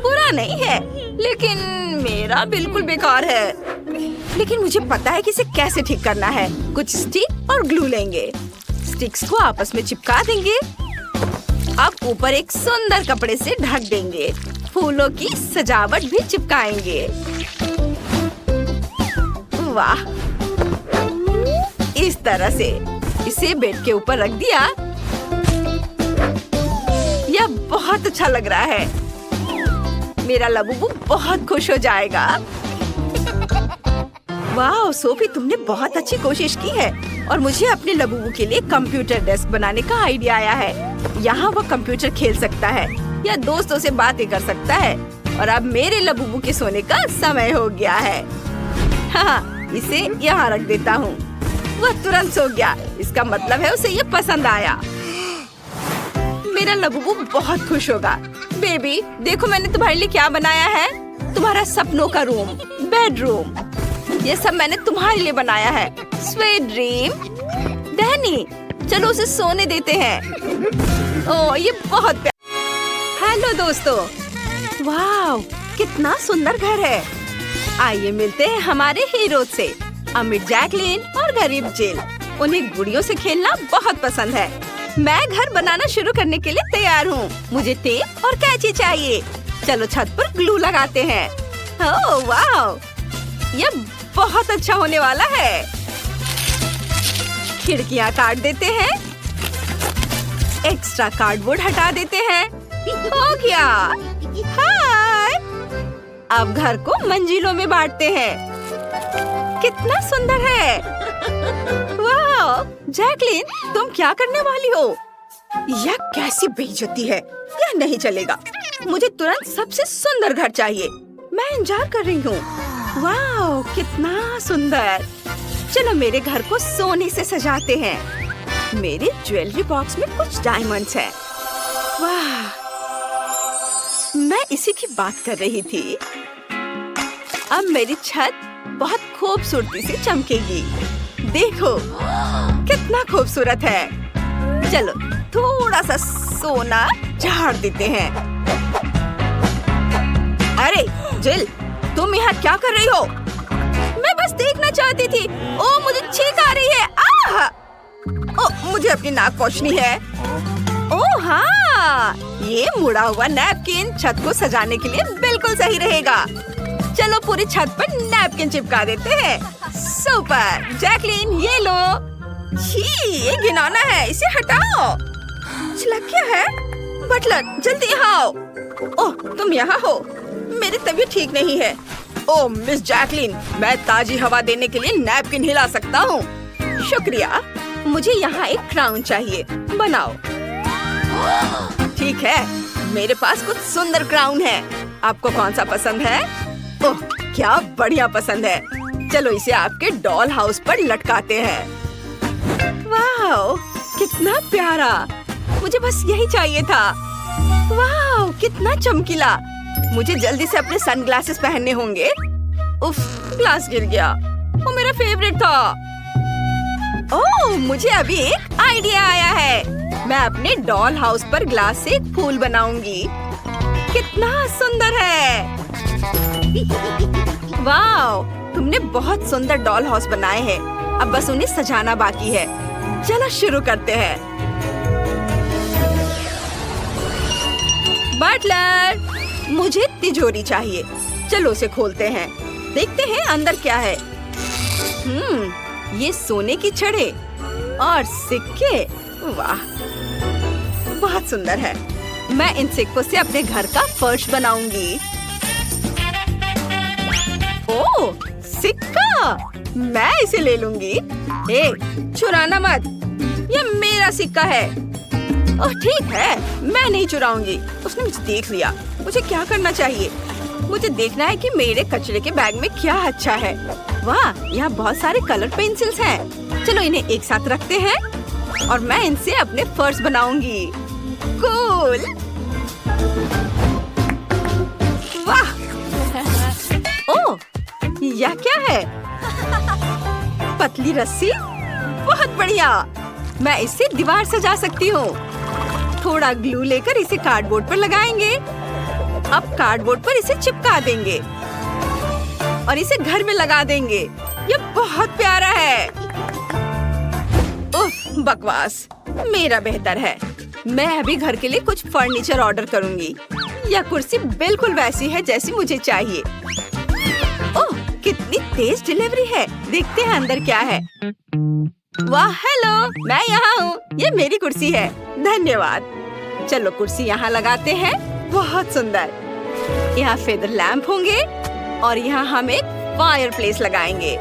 बुरा नहीं है, लेकिन मेरा बिल्कुल बेकार है। लेकिन मुझे पता है कि इसे कैसे ठीक करना है। कुछ स्टिक और ग्लू लेंगे, स्टिक्स को आपस में चिपका देंगे। अब ऊपर एक सुंदर कपड़े से ढक देंगे। फूलों की सजावट भी चिपकाएंगे। वाह, इस तरह से इसे बेड के ऊपर रख दिया। यह बहुत अच्छा लग रहा है। मेरा लबूबू बहुत खुश हो जाएगा। वाह सोफी, तुमने बहुत अच्छी कोशिश की है। और मुझे अपने लबूबू के लिए कंप्यूटर डेस्क बनाने का आइडिया आया है। यहाँ वो कंप्यूटर खेल सकता है या दोस्तों से बातें कर सकता है। और अब मेरे लबूबू के सोने का समय हो गया है। हाँ, इसे यहाँ रख देता हूँ। वह तुरंत सो गया। इसका मतलब है उसे ये पसंद आया। मेरा लबूबू बहुत खुश होगा। बेबी, देखो मैंने तुम्हारे लिए क्या बनाया है। तुम्हारा सपनों का रूम, बेडरूम। ये सब मैंने तुम्हारे लिए बनाया है। Sweet dream. डैनी, चलो उसे सोने देते हैं। ओह, ये बहुत प्यारा। हेलो दोस्तों, वाह कितना सुंदर घर है। आइए मिलते हैं हमारे हीरो से, अमीर जैकलिन और गरीब जिल। उन्हें गुड़ियों से खेलना बहुत पसंद है। मैं घर बनाना शुरू करने के लिए तैयार हूँ। मुझे टेप और कैंची चाहिए। चलो छत पर ग्लू लगाते हैं। ओह वाह, यह बहुत अच्छा होने वाला है। खिड़कियाँ काट देते हैं। एक्स्ट्रा कार्डबोर्ड हटा देते हैं। हो गया। हाय, अब घर को मंजिलों में बांटते हैं। कितना सुंदर है। वाह जैकलिन, तुम क्या करने वाली हो? यह कैसी बेइज्जती है। यह नहीं चलेगा। मुझे तुरंत सबसे सुंदर घर चाहिए। मैं इंतजार कर रही हूँ। वाह कितना सुंदर। चलो मेरे घर को सोने से सजाते हैं। मेरे ज्वेलरी बॉक्स में कुछ डायमंड्स हैं। वाह, मैं इसी की बात कर रही थी। अब मेरी छत बहुत खूबसूरती से चमकेगी। देखो कितना खूबसूरत है। चलो थोड़ा सा सोना झाड़ देते हैं। अरे जिल, तुम यहाँ क्या कर रही हो? मैं बस देखना चाहती थी। ओह, मुझे छींक आ रही है। आह! ओह, मुझे अपनी नाक पोंछनी है। ओह हाँ, ये मुड़ा हुआ नैपकिन छत को सजाने के लिए बिल्कुल सही रहेगा। चलो पूरी छत पर नैपकिन चिपका देते हैं। सुपर। जैकलिन, ये लो। छी, ये घिनौना है, इसे हटाओ। छिलक क्या है? बटलर, जल्दी यहाँ आओ। ओह, तुम यहाँ हो। मेरी तबीयत ठीक नहीं है। ओह मिस जैकलिन, मैं ताजी हवा देने के लिए नैपकिन हिला सकता हूँ। शुक्रिया। मुझे यहाँ एक क्राउन चाहिए। बनाओ। ठीक है, मेरे पास कुछ सुंदर क्राउन है। आपको कौन सा पसंद है? ओह, क्या बढ़िया पसंद है। चलो इसे आपके डॉल हाउस पर लटकाते हैं। वाह, कितना प्यारा। मुझे बस यही चाहिए था। वाह, कितना चमकीला। मुझे जल्दी से अपने सनग्लासेस पहनने होंगे। उफ, ग्लास गिर गया। वो मेरा फेवरेट था। ओह, मुझे अभी एक आइडिया आया है। मैं अपने डॉल हाउस पर ग्लास से एक फूल बनाऊंगी। कितना सुंदर है। वाह, तुमने बहुत सुंदर डॉल हाउस बनाए हैं। अब बस उन्हें सजाना बाकी है। चलो शुरू करते हैं। बटलर, मुझे तिजोरी चाहिए। चलो उसे खोलते हैं। देखते हैं अंदर क्या है। ये सोने की छड़े और सिक्के। वाह, बहुत सुंदर है। मैं इन सिक्कों से अपने घर का फर्श बनाऊंगी। ओह, सिक्का, मैं इसे ले लूंगी। ए, चुराना मत, ये मेरा सिक्का है। ओह ठीक है, मैं नहीं चुराऊंगी। उसने मुझे देख लिया, मुझे क्या करना चाहिए? मुझे देखना है कि मेरे कचरे के बैग में क्या अच्छा है। वाह, यहाँ बहुत सारे कलर पेंसिल्स हैं। चलो इन्हें एक साथ रखते हैं और मैं इनसे अपने पर्स बनाऊंगी। कूल! वाह! ओह, यह क्या है? पतली रस्सी? बहुत बढ़िया! मैं इससे दीवार सजा सकती हूँ। थोड़ा ग्लू लेकर इसे कार्डबोर्ड पर लगाएंगे। अब कार्डबोर्ड पर इसे चिपका देंगे और इसे घर में लगा देंगे। यह बहुत प्यारा है। उफ, बकवास। मेरा बेहतर है। मैं अभी घर के लिए कुछ फर्नीचर ऑर्डर करूंगी। यह कुर्सी बिल्कुल वैसी है जैसी मुझे चाहिए। ओह, कितनी तेज डिलीवरी है। देखते हैं अंदर क्या है। वाह, हेलो, मैं यहाँ हूँ। ये मेरी कुर्सी है। धन्यवाद। चलो कुर्सी यहाँ लगाते हैं। बहुत सुंदर। यहाँ फेदर लैंप होंगे और यहाँ हम एक फायर प्लेस लगाएंगे।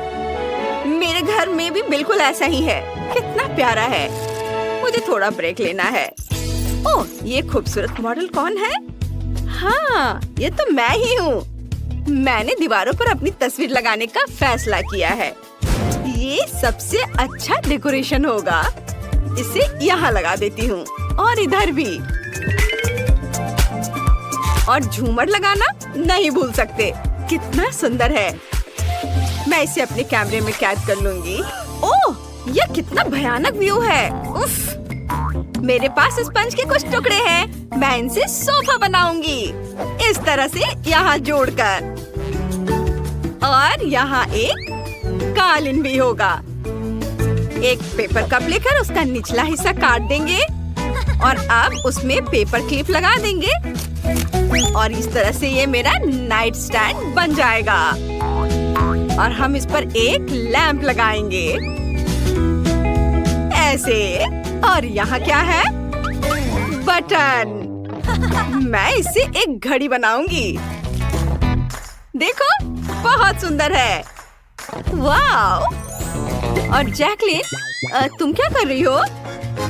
मेरे घर में भी बिल्कुल ऐसा ही है। कितना प्यारा है। मुझे थोड़ा ब्रेक लेना है। ओह, ये खूबसूरत मॉडल कौन है? हाँ, ये तो मैं ही हूँ। मैंने दीवारों पर अपनी तस्वीर लगाने का फैसला किया है। ये सबसे अच्छा डेकोरेशन होगा। इसे यहाँ लगा देती हूँ और इधर भी। और झूमर लगाना नहीं भूल सकते। कितना सुंदर है। मैं इसे अपने कैमरे में कैद कर लूंगी। ओह, यह कितना भयानक व्यू है। उफ, मेरे पास स्पंज के कुछ टुकड़े हैं। मैं इनसे सोफा बनाऊंगी इस तरह से यहाँ जोड़कर। और यहाँ एक कालीन भी होगा। एक पेपर कप लेकर उसका निचला हिस्सा काट देंगे और अब उसमें पेपर क्लिप लगा देंगे और इस तरह से ये मेरा नाइट स्टैंड बन जाएगा। और हम इस पर एक लैंप लगाएंगे ऐसे। और यहाँ क्या है? बटन। मैं इससे एक घड़ी बनाऊंगी। देखो, बहुत सुंदर है। वाव! और जैकलिन, तुम क्या कर रही हो?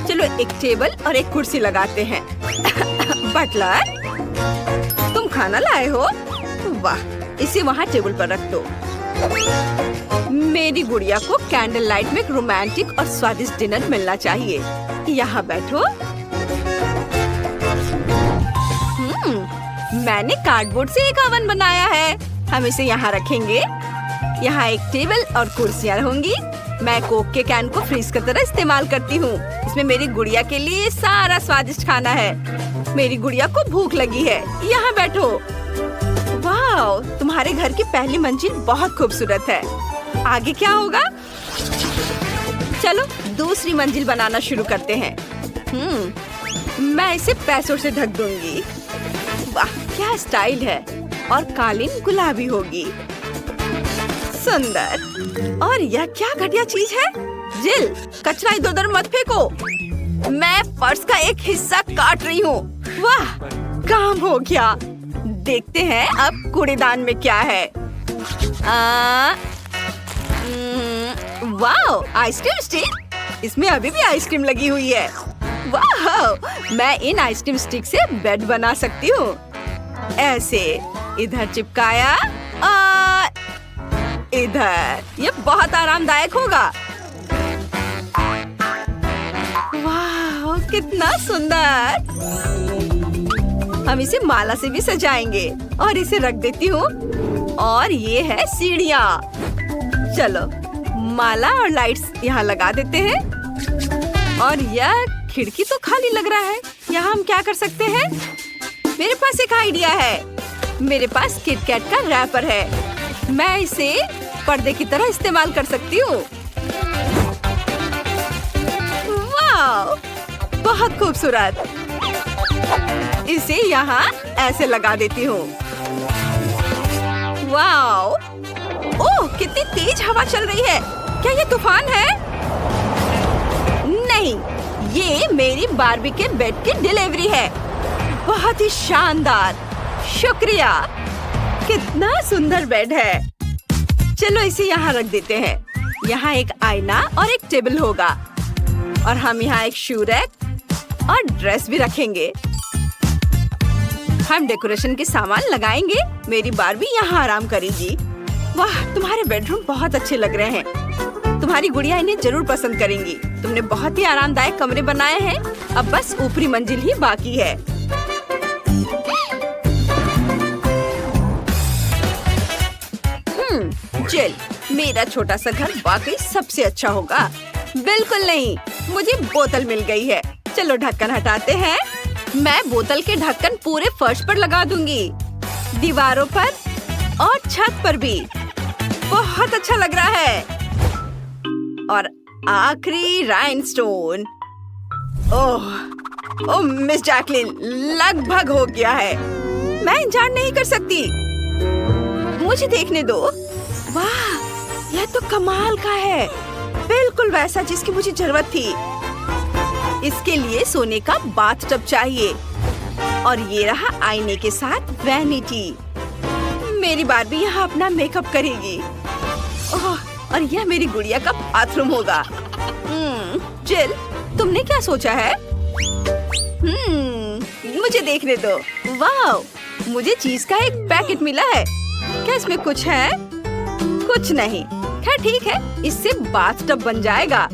चलो एक टेबल और एक कुर्सी लगाते हैं। बटलर, तुम खाना लाए हो? वाह, इसे वहाँ टेबल पर रख दो। मेरी गुड़िया को कैंडल लाइट में एक रोमांटिक और स्वादिष्ट डिनर मिलना चाहिए। यहाँ बैठो। मैंने कार्डबोर्ड से एक ओवन बनाया है। हम इसे यहाँ रखेंगे। यहाँ एक टेबल और कुर्सियाँ होंगी। मैं कोक के कैन को फ्रीज की तरह इस्तेमाल करती हूँ। इसमें मेरी गुड़िया के लिए सारा स्वादिष्ट खाना है। मेरी गुड़िया को भूख लगी है। यहाँ बैठो। वाह, तुम्हारे घर की पहली मंजिल बहुत खूबसूरत है। आगे क्या होगा? चलो दूसरी मंजिल बनाना शुरू करते हैं। मैं इसे पैसों से ढक दूंगी। वाह, क्या स्टाइल है। और कालीन गुलाबी होगी। सुंदर। और यह क्या घटिया चीज है? जिल, कचरा इधर उधर मत फेंको। मैं फर्श का एक हिस्सा काट रही हूँ। वाह, काम हो गया। देखते हैं अब कूड़ेदान में क्या है। वाह, आइसक्रीम स्टिक। इसमें अभी भी आइसक्रीम लगी हुई है। वाह, मैं इन आइसक्रीम स्टिक से बेड बना सकती हूँ। ऐसे इधर चिपकाया और इधर। ये बहुत आरामदायक होगा। वाह, कितना सुंदर। हम इसे माला से भी सजाएंगे और इसे रख देती हूँ। और ये है सीढ़ियाँ। चलो माला और लाइट्स यहाँ लगा देते हैं। और यह खिड़की तो खाली लग रहा है। यहाँ हम क्या कर सकते हैं? मेरे पास एक आइडिया है। मेरे पास किटकैट का रैपर है। मैं इसे पर्दे की तरह इस्तेमाल कर सकती हूँ। वाह, बहुत खूबसूरत। इसे यहाँ ऐसे लगा देती हूँ। वाह, ओह, कितनी तेज हवा चल रही है। क्या ये तूफान है? नहीं, ये मेरी बार्बी के बेड की डिलीवरी है। बहुत ही शानदार। शुक्रिया। कितना सुंदर बेड है। चलो इसे यहाँ रख देते हैं। यहाँ एक आईना और एक टेबल होगा। और हम यहाँ एक शू रैक और ड्रेस भी रखेंगे। हम डेकोरेशन के सामान लगाएंगे। मेरी बारबी यहाँ आराम करेगी। वाह, तुम्हारे बेडरूम बहुत अच्छे लग रहे हैं। तुम्हारी गुड़िया इन्हें जरूर पसंद करेंगी। तुमने बहुत ही आरामदायक कमरे बनाए हैं। अब बस ऊपरी मंजिल ही बाकी है। चल, मेरा छोटा सा घर वाकई सबसे अच्छा होगा। बिल्कुल नहीं, मुझे बोतल मिल गई है। चलो ढक्कन हटाते हैं। मैं बोतल के ढक्कन पूरे फर्श पर लगा दूंगी, दीवारों पर और छत पर भी। बहुत अच्छा लग रहा है। और आखिरी राइनस्टोन। ओह मिस जैकलिन, लगभग हो गया है। मैं इंतजार नहीं कर सकती। मुझे देखने दो। वाह, यह तो कमाल का है। बिल्कुल वैसा जिसकी मुझे जरूरत थी। इसके लिए सोने का बाथटब चाहिए और ये रहा आईने के साथ वैनिटी। मेरी बारबी यहाँ अपना मेकअप करेगी। ओह, और यह मेरी गुड़िया का बाथरूम होगा। जिल, तुमने क्या सोचा है? मुझे देखने दो। वाह, मुझे चीज का एक पैकेट मिला है। क्या इसमें कुछ है? कुछ नहीं। खैर ठीक है, इससे बाथटब बन जाएगा।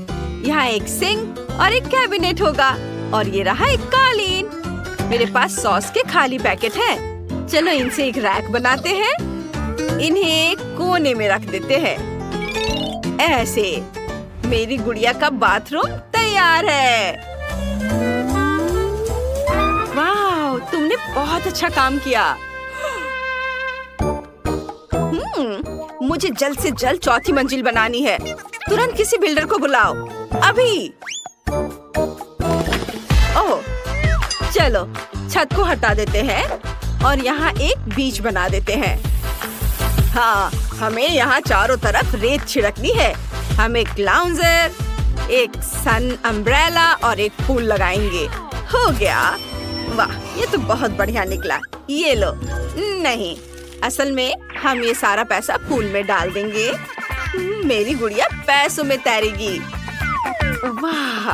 यहाँ एक सिंक और एक कैबिनेट होगा और ये रहा एक कालीन। मेरे पास सॉस के खाली पैकेट हैं। चलो इनसे एक रैक बनाते हैं। इन्हें एक कोने में रख देते हैं। ऐसे मेरी गुड़िया का बाथरूम तैयार है। वाह, तुमने बहुत अच्छा काम किया। मुझे जल्द से जल्द चौथी मंजिल बनानी है। तुरंत किसी बिल्डर को बुलाओ, अभी। ओह, चलो छत को हटा देते हैं और यहाँ एक बीच बना देते हैं। हाँ, हमें यहाँ चारों तरफ रेत छिड़कनी है। हम एक लाउंजर, एक सन अम्ब्रेला और एक फूल लगाएंगे। हो गया। वाह, ये तो बहुत बढ़िया निकला। ये लो। नहीं, असल में हम ये सारा पैसा फूल में डाल देंगे। मेरी गुड़िया पैसों में तैरेगी। वाह,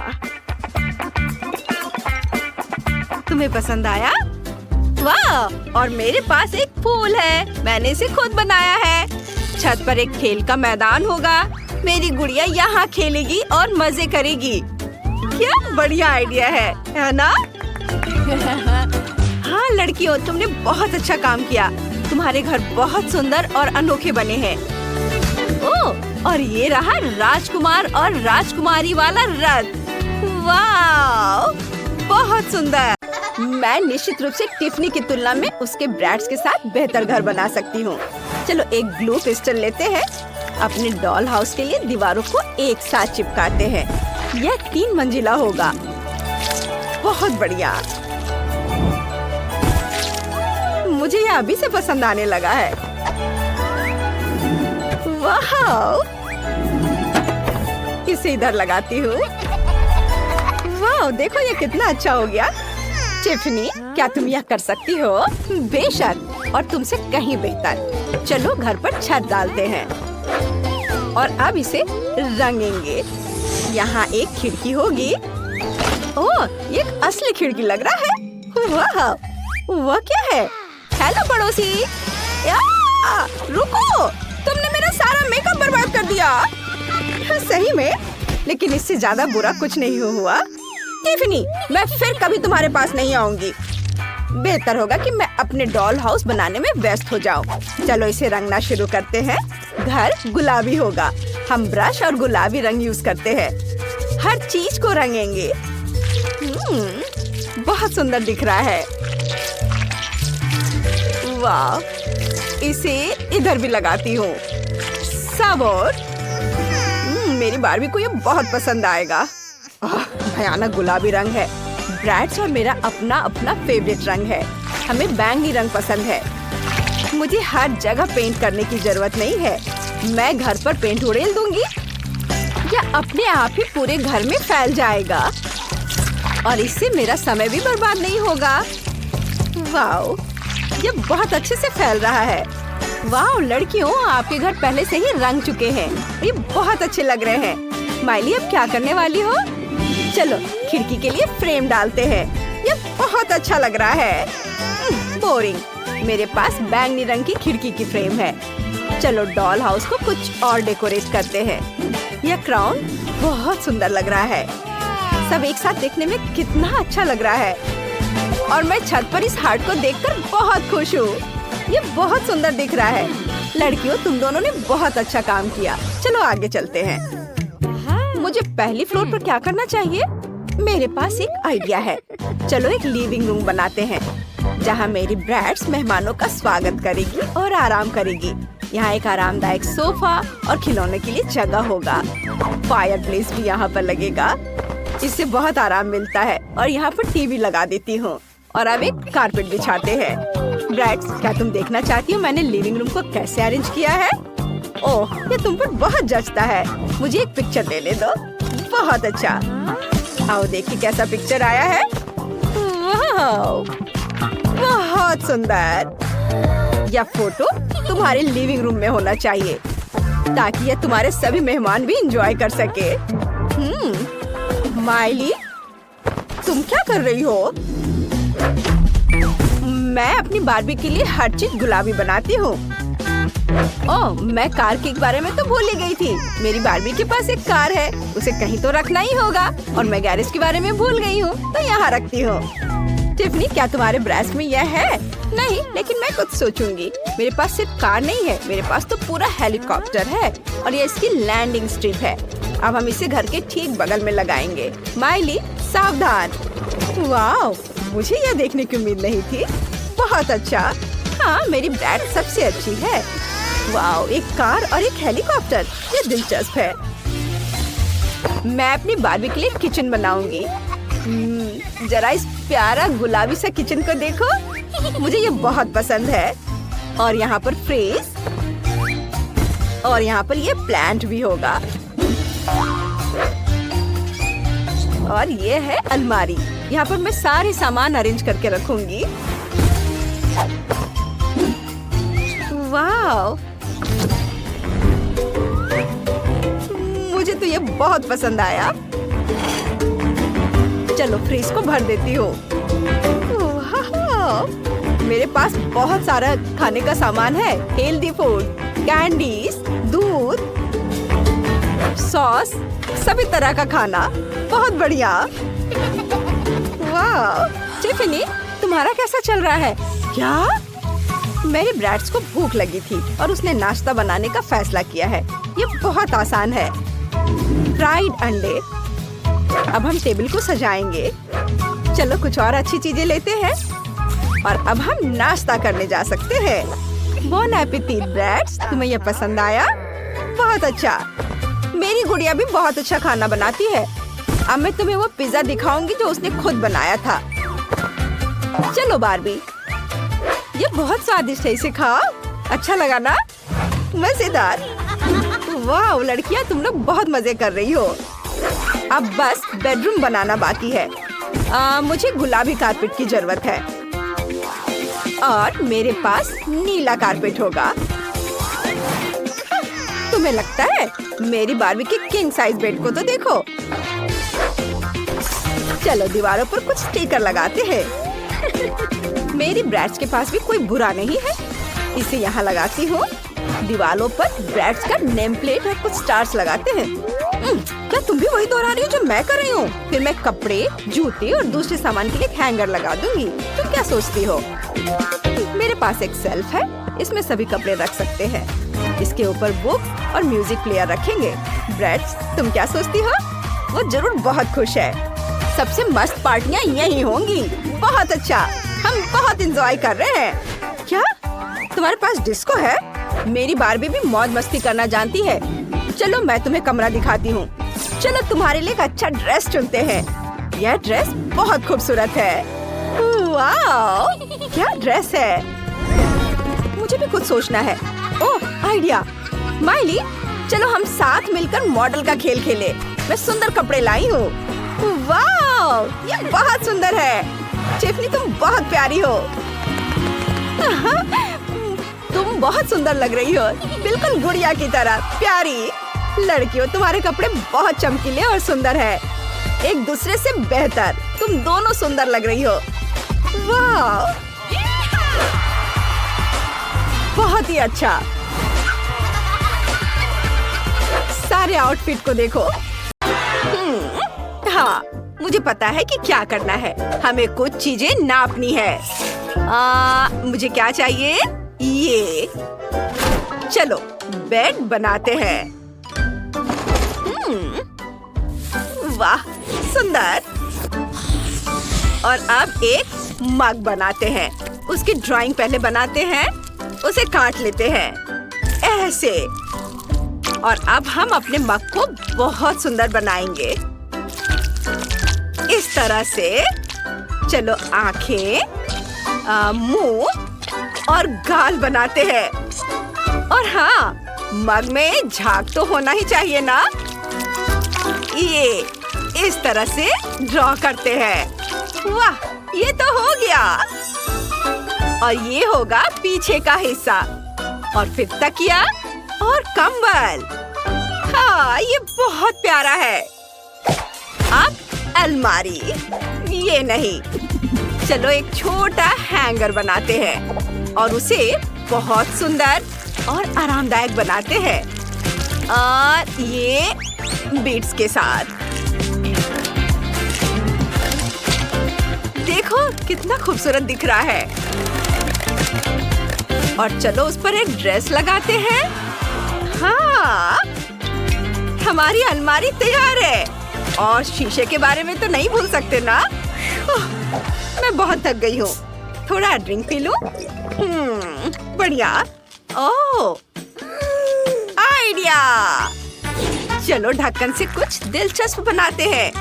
तुम्हें पसंद आया? वाह, और मेरे पास एक फूल है। मैंने इसे खुद बनाया है। छत पर एक खेल का मैदान होगा। मेरी गुड़िया यहाँ खेलेगी और मजे करेगी। क्या बढ़िया आइडिया है ना? हाँ लड़कियों, तुमने बहुत अच्छा काम किया। तुम्हारे घर बहुत सुंदर और अनोखे बने हैं। ओह, और ये रहा राजकुमार और राजकुमारी वाला रथ। वाह, बहुत सुंदर। मैं निश्चित रूप से टिफनी की तुलना में उसके ब्रैड्स के साथ बेहतर घर बना सकती हूँ। चलो एक ग्लू पिस्टल लेते हैं। अपने डॉल हाउस के लिए दीवारों को एक साथ चिपकाते हैं। यह 3 मंजिला होगा। बहुत बढ़िया। मुझे यह अभी से पसंद आने लगा है। वाह, इसे इधर लगाती हूँ। वाह, देखो ये कितना अच्छा हो गया। टिफनी, क्या तुम यह कर सकती हो? बेशक, और तुमसे कहीं बेहतर। चलो घर पर छत डालते हैं और अब इसे रंगेंगे। यहाँ एक खिड़की होगी। ओह, ये एक असली खिड़की लग रहा है। वाह, वह क्या है? हेलो पड़ोसी। रुको, तुमने मेरा सारा मेकअप बर्बाद कर दिया। सही में, लेकिन इससे ज्यादा बुरा कुछ नहीं हुआ। टिफनी, मैं फिर कभी तुम्हारे पास नहीं आऊंगी। बेहतर होगा कि मैं अपने डॉल हाउस बनाने में व्यस्त हो जाऊं। चलो इसे रंगना शुरू करते हैं। घर गुलाबी होगा। हम ब्रश और गुलाबी रंग यूज करते हैं। हर चीज को रंगेंगे। बहुत सुंदर दिख रहा है। वाह, इसे इधर भी लगाती हूँ। सब और मेरी बारबी को ये बहुत पसंद आएगा। भयानक गुलाबी रंग है। ब्रैड्स और मेरा अपना अपना फेवरेट रंग है। हमें बैंगनी रंग पसंद है। मुझे हर जगह पेंट करने की जरूरत नहीं है। मैं घर पर पेंट उड़ेल दूंगी। यह अपने आप ही पूरे घर में फैल जाएगा और इससे मेरा समय भी बर्बाद नहीं होगा। वाओ, ये बहुत अच्छे से फैल रहा है। वाओ लड़कियों, आपके घर पहले से ही रंग चुके हैं। ये बहुत अच्छे लग रहे हैं। माइली, अब क्या करने वाली हो? चलो खिड़की के लिए फ्रेम डालते हैं। ये बहुत अच्छा लग रहा है। बोरिंग। मेरे पास बैंगनी रंग की खिड़की की फ्रेम है। चलो डॉल हाउस को कुछ और डेकोरेट करते हैं। यह क्राउन बहुत सुंदर लग रहा है। सब एक साथ देखने में कितना अच्छा लग रहा है। और मैं छत पर इस हार्ट को देखकर बहुत खुश हूँ। ये बहुत सुंदर दिख रहा है। लड़कियों, तुम दोनों ने बहुत अच्छा काम किया। चलो आगे चलते हैं। मुझे पहली फ्लोर पर क्या करना चाहिए? मेरे पास एक आइडिया है। चलो एक लिविंग रूम बनाते हैं जहाँ मेरी ब्रैड्स मेहमानों का स्वागत करेगी और आराम करेगी। यहाँ एक आरामदायक सोफा और खिलौने के लिए जगह होगा। फायर प्लेस भी यहाँ पर लगेगा। इससे बहुत आराम मिलता है। और यहाँ पर टीवी लगा देती हूँ। और अब एक कारपेट बिछाते हैं। ब्रैड्स, क्या तुम देखना चाहती हो मैंने लिविंग रूम को कैसे अरेंज किया है? ओह, ये तुम पर बहुत जचता है। मुझे एक पिक्चर लेने दो। बहुत अच्छा। आओ देखिए कैसा पिक्चर आया है। वाह, बहुत सुंदर। यह फोटो तुम्हारे लिविंग रूम में होना चाहिए ताकि यह तुम्हारे सभी मेहमान भी एंजॉय कर सके। माइली, तुम क्या कर रही हो? मैं अपनी बार्बी के लिए हर चीज गुलाबी बनाती हूँ। ओह, मैं कार के बारे में तो भूल ही गई थी। मेरी बार्बी के पास एक कार है, उसे कहीं तो रखना ही होगा। और मैं गैरेज के बारे में भूल गई हूँ, तो यहाँ रखती हूँ। टिफनी, क्या तुम्हारे ब्रेस्ट में यह है? नहीं, लेकिन मैं कुछ सोचूंगी। मेरे पास सिर्फ कार नहीं है, मेरे पास तो पूरा हेलीकॉप्टर है और ये इसकी लैंडिंग स्ट्रिप है। अब हम इसे घर के ठीक बगल में लगाएंगे। माइली, सावधान। वाह, मुझे यह देखने की उम्मीद नहीं थी। बहुत अच्छा। हाँ, मेरी ब्रैड सबसे अच्छी है। वाह, एक कार और एक हेलीकॉप्टर, ये दिलचस्प है। मैं अपनी बार्बी के लिए किचन बनाऊंगी। जरा इस प्यारा गुलाबी सा किचन को देखो। मुझे ये बहुत पसंद है। और यहाँ पर फ्रेज और यहाँ पर ये प्लांट भी होगा। और ये है अलमारी। यहाँ पर मैं सारे सामान अरेंज करके रखूंगी। वाह, मुझे तो ये बहुत पसंद आया। चलो फ्रिज को भर देती हूँ। मेरे पास बहुत सारा खाने का सामान है। हेल्दी फूड, कैंडीज, दूध, सॉस, सभी तरह का खाना। बहुत बढ़िया। वाह, टिफनी, तुम्हारा कैसा चल रहा है? क्या? मेरी ब्रैड्स को भूख लगी थी और उसने नाश्ता बनाने का फैसला किया है। ये बहुत आसान है। फ्राइड अंडे। अब हम टेबल को सजाएंगे। चलो कुछ और अच्छी चीजें लेते हैं और अब हम नाश्ता करने जा सकते हैं। बोन एपेटिट ब्रैड्स, तुम्हें यह पसंद आया? बहुत अच्छा। मेरी गुड़िया भी बहुत अच्छा खाना बनाती है। अब मैं तुम्हें वो पिज्जा दिखाऊंगी जो उसने खुद बनाया था। चलो बार्बी, ये बहुत स्वादिष्ट है, इसे खाओ। अच्छा लगा ना? मजेदार। वाह लड़कियां, तुम लोग बहुत मजे कर रही हो। अब बस बेडरूम बनाना बाकी है। मुझे गुलाबी कारपेट की जरूरत है और मेरे पास नीला कारपेट होगा। तुम्हें लगता है? मेरी बार्बी के किंग साइज बेड को तो देखो। चलो दीवारों पर कुछ स्टिकर लगाते हैं। मेरी ब्रैड्स के पास भी कोई बुरा नहीं है। इसे यहाँ लगाती हूँ। दीवारों पर ब्रैड्स का नेम प्लेट और कुछ स्टार्स लगाते हैं। क्या तुम भी वही दोहरा रही हो जो मैं कर रही हूँ? फिर मैं कपड़े, जूते और दूसरे सामान के लिए हैंगर लगा दूंगी। तुम क्या सोचती हो? मेरे पास एक शेल्फ है, इसमें सभी कपड़े रख सकते हैं। इसके ऊपर बुक्स और म्यूजिक प्लेयर रखेंगे। ब्रैड्स, तुम क्या सोचती हो? वो जरूर बहुत खुश है। सबसे मस्त पार्टियाँ यही होंगी। बहुत अच्छा, हम बहुत एंजॉय कर रहे हैं। क्या तुम्हारे पास डिस्को है? मेरी बार्बी भी मौज मस्ती करना जानती है। चलो मैं तुम्हें कमरा दिखाती हूँ। चलो तुम्हारे लिए एक अच्छा ड्रेस चुनते हैं। यह ड्रेस बहुत खूबसूरत है। वाह, क्या ड्रेस है। मुझे भी कुछ सोचना है। ओह, आइडिया। माइली, चलो हम साथ मिलकर मॉडल का खेल खेले। मैं सुंदर कपड़े लाई हूँ। वाह, ये बहुत सुंदर है। टिफनी, तुम बहुत प्यारी हो। तुम बहुत सुंदर लग रही हो, बिल्कुल गुड़िया की तरह प्यारी। लड़कियों, तुम्हारे कपड़े बहुत चमकीले और सुंदर है। एक दूसरे से बेहतर। तुम दोनों सुंदर लग रही हो। वाह, बहुत ही अच्छा। सारे आउटफिट को देखो। हाँ, मुझे पता है कि क्या करना है। हमें कुछ चीजें नापनी है। मुझे क्या चाहिए? ये। चलो बेड बनाते हैं। वाह, सुंदर। और अब एक मग बनाते हैं। उसकी ड्राइंग पहले बनाते हैं, उसे काट लेते हैं ऐसे। और अब हम अपने मग को बहुत सुंदर बनाएंगे इस तरह से। चलो आंखें, मुंह और गाल बनाते हैं। और हाँ, मग में झाग तो होना ही चाहिए ना। ये इस तरह से ड्रॉ करते हैं। वाह, ये तो हो गया। और ये होगा पीछे का हिस्सा। और फिर तकिया और कंबल। हाँ, ये बहुत प्यारा है। अब अलमारी। ये नहीं, चलो एक छोटा हैंगर बनाते हैं और उसे बहुत सुंदर और आरामदायक बनाते हैं। और ये बीड्स के साथ। देखो कितना खूबसूरत दिख रहा है। और चलो उस पर एक ड्रेस लगाते हैं। हाँ, हमारी अलमारी तैयार है। और शीशे के बारे में तो नहीं भूल सकते ना। मैं बहुत थक गई हूँ, थोड़ा ड्रिंक पी लूं। बढ़िया। ओह, आइडिया। चलो ढक्कन से कुछ दिलचस्प बनाते हैं।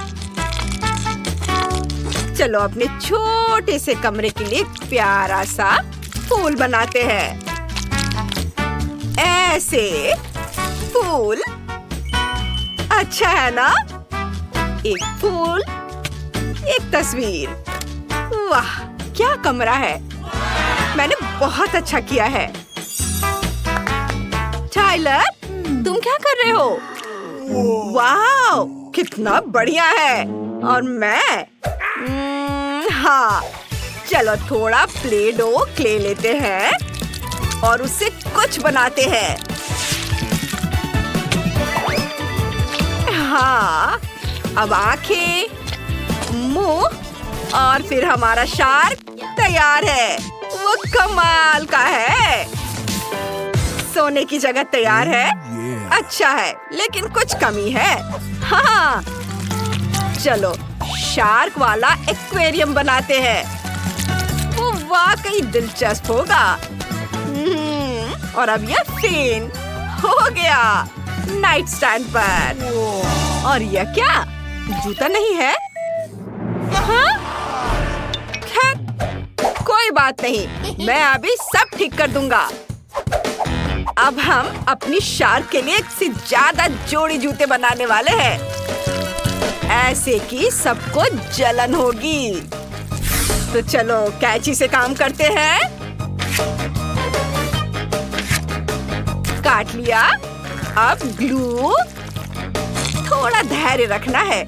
चलो अपने छोटे से कमरे के लिए प्यारा सा फूल बनाते हैं। ऐसे फूल अच्छा है ना? एक फूल, एक तस्वीर। वाह, क्या कमरा है। मैंने बहुत अच्छा किया है। टाइलर, तुम क्या कर रहे हो? वाह, कितना बढ़िया है। और मैं हाँ, चलो थोड़ा प्ले डो क्ले लेते हैं और उससे कुछ बनाते हैं। हाँ, अब आंखें, मुंह और फिर हमारा शार्क तैयार है। वो कमाल का है। सोने की जगह तैयार है। अच्छा है, लेकिन कुछ कमी है। हाँ, चलो शार्क वाला एक्वेरियम बनाते हैं। वो वाकई दिलचस्प होगा। और अब यह फेन हो गया नाइट स्टैंड पर। और यह क्या, जूता नहीं है? हाँ? खैर, कोई बात नहीं, मैं अभी सब ठीक कर दूंगा। अब हम अपनी शार्क के लिए एक से ज्यादा जोड़ी जूते बनाने वाले हैं, ऐसे कि सबको जलन होगी। तो चलो कैंची से काम करते हैं। काट लिया। अब ग्लू। थोड़ा धैर्य रखना है,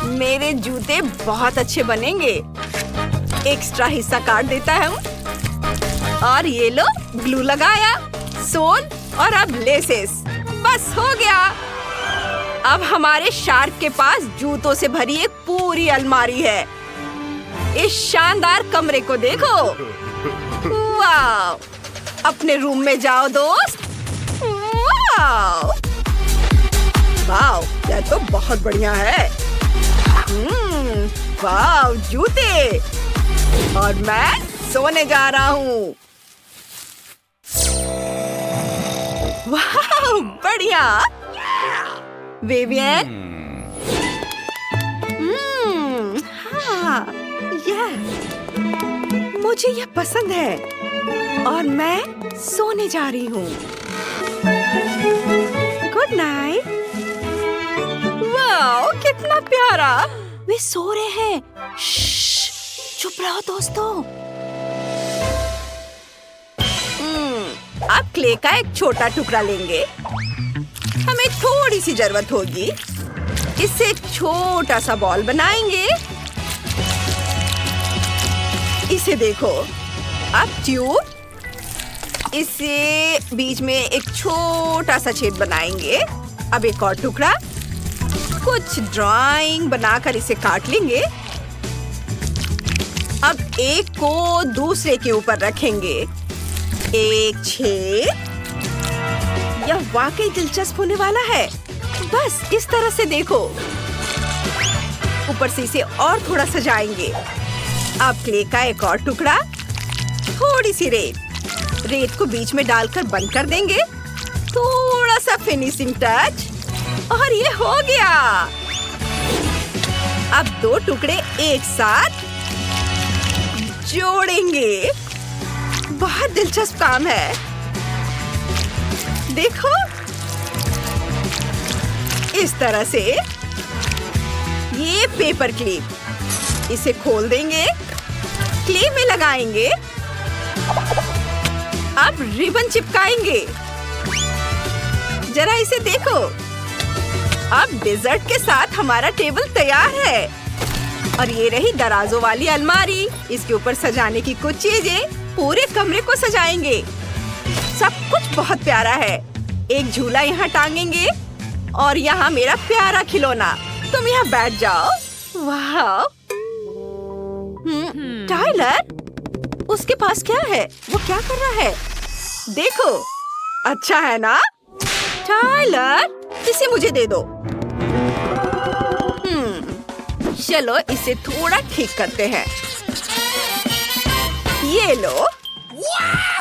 मेरे जूते बहुत अच्छे बनेंगे। एक्स्ट्रा हिस्सा काट देता हूँ। और ये लो, ग्लू लगाया, सोल और अब लेसेस। बस हो गया। अब हमारे शार्क के पास जूतों से भरी एक पूरी अलमारी है। इस शानदार कमरे को देखो। वाह, अपने रूम में जाओ दोस्त। वाह, वाह, यह तो बहुत बढ़िया है। वाह, जूते। और मैं सोने जा रहा हूँ। वाह, बढ़िया। विवियन, हाँ, मुझे यह पसंद है। और मैं सोने जा रही हूँ। Good night. वाह, कितना प्यारा। वे सो रहे हैं। चुप रहो दोस्तों। अब क्ले का एक छोटा टुकड़ा लेंगे। हमें थोड़ी सी जरूरत होगी। इससे एक छोटा सा बॉल बनाएंगे। इसे देखो। अब ट्यूब इसे बीच में एक छोटा सा छेद बनाएंगे। अब एक और टुकड़ा। कुछ ड्राइंग बनाकर इसे काट लेंगे। अब एक को दूसरे के ऊपर रखेंगे। एक छेद। यह वाकई दिलचस्प होने वाला है। बस इस तरह से देखो। ऊपर से इसे और थोड़ा सजाएंगे। अब क्ले का एक और टुकड़ा, थोड़ी सी रेत को बीच में डालकर बंद कर देंगे। थोड़ा सा फिनिशिंग टच और ये हो गया। अब दो टुकड़े एक साथ जोड़ेंगे। बहुत दिलचस्प काम है। देखो, इस तरह से ये पेपर क्लिप, इसे खोल देंगे, क्ले में लगाएंगे। अब रिबन चिपकाएंगे। जरा इसे देखो। अब डेजर्ट के साथ हमारा टेबल तैयार है। और ये रही दराजों वाली अलमारी। इसके ऊपर सजाने की कुछ चीजें पूरे कमरे को सजाएंगे। सब कुछ बहुत प्यारा है। एक झूला यहाँ टांगेंगे और यहाँ मेरा प्यारा खिलौना। तुम यहाँ बैठ जाओ। वाह! टाइलर, उसके पास क्या है? वो क्या कर रहा है? देखो, अच्छा है ना? टाइलर, इसे मुझे दे दो। चलो इसे थोड़ा ठीक करते हैं। ये लो।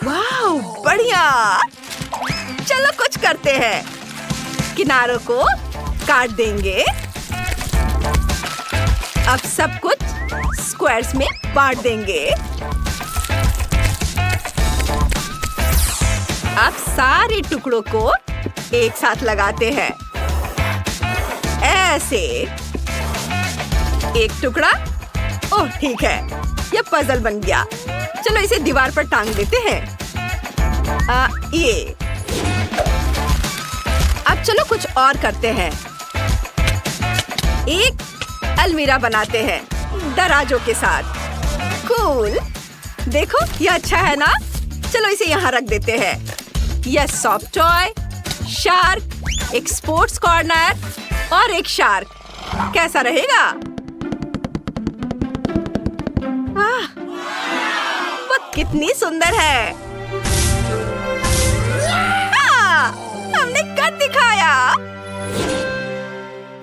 वाह, बढ़िया। चलो कुछ करते हैं। किनारों को काट देंगे। अब सब कुछ स्क्वायर्स में बांट देंगे। अब सारे टुकड़ों को एक साथ लगाते हैं। ऐसे एक टुकड़ा। ओह, ठीक है, यह पजल बन गया। चलो इसे दीवार पर टांग देते हैं। ये। अब चलो कुछ और करते हैं। एक अलमीरा बनाते हैं दराजों के साथ। कूल। देखो, यह अच्छा है ना? चलो इसे यहाँ रख देते हैं। यह सॉफ्ट टॉय, शार्क, एक स्पोर्ट्स कॉर्नर और एक शार्क। कैसा रहेगा? वाह, वो कितनी सुंदर है। हमने कर दिखाया।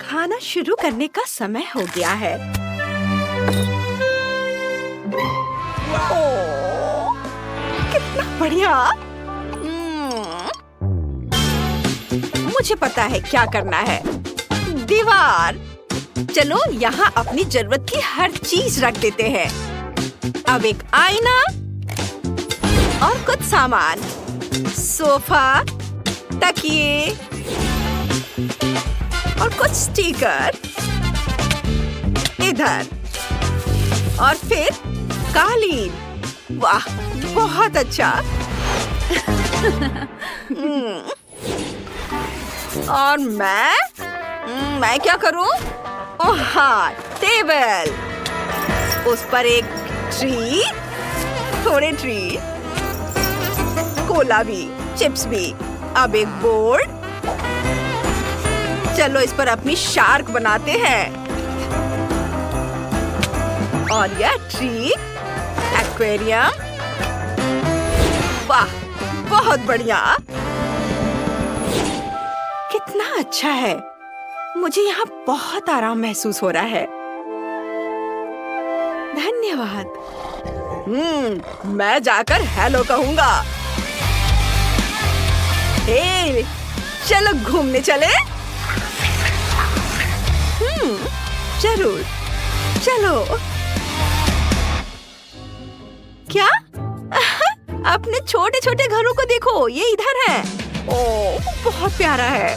खाना शुरू करने का समय हो गया है। ओह, कितना बढ़िया। मुझे पता है क्या करना है। दीवार। चलो यहाँ अपनी जरूरत की हर चीज रख देते हैं। अब एक आईना और कुछ सामान। सोफा, तकिए और कुछ स्टिकर इधर। और फिर कालीन। वाह, बहुत अच्छा। और मैं क्या करूं? ओह हाँ, टेबल। उस पर एक ट्री, थोड़े ट्री, कोला भी, चिप्स भी। अब एक बोर्ड। चलो इस पर अपनी शार्क बनाते हैं। और यह ट्री, एक्वेरियम। वाह, बहुत बढ़िया। कितना अच्छा है। मुझे यहाँ बहुत आराम महसूस हो रहा है। धन्यवाद। मैं जाकर हेलो कहूँगा। हे, चलो घूमने चले। जरूर, चलो। क्या? अपने छोटे छोटे घरों को देखो, ये इधर है। ओह, बहुत प्यारा है।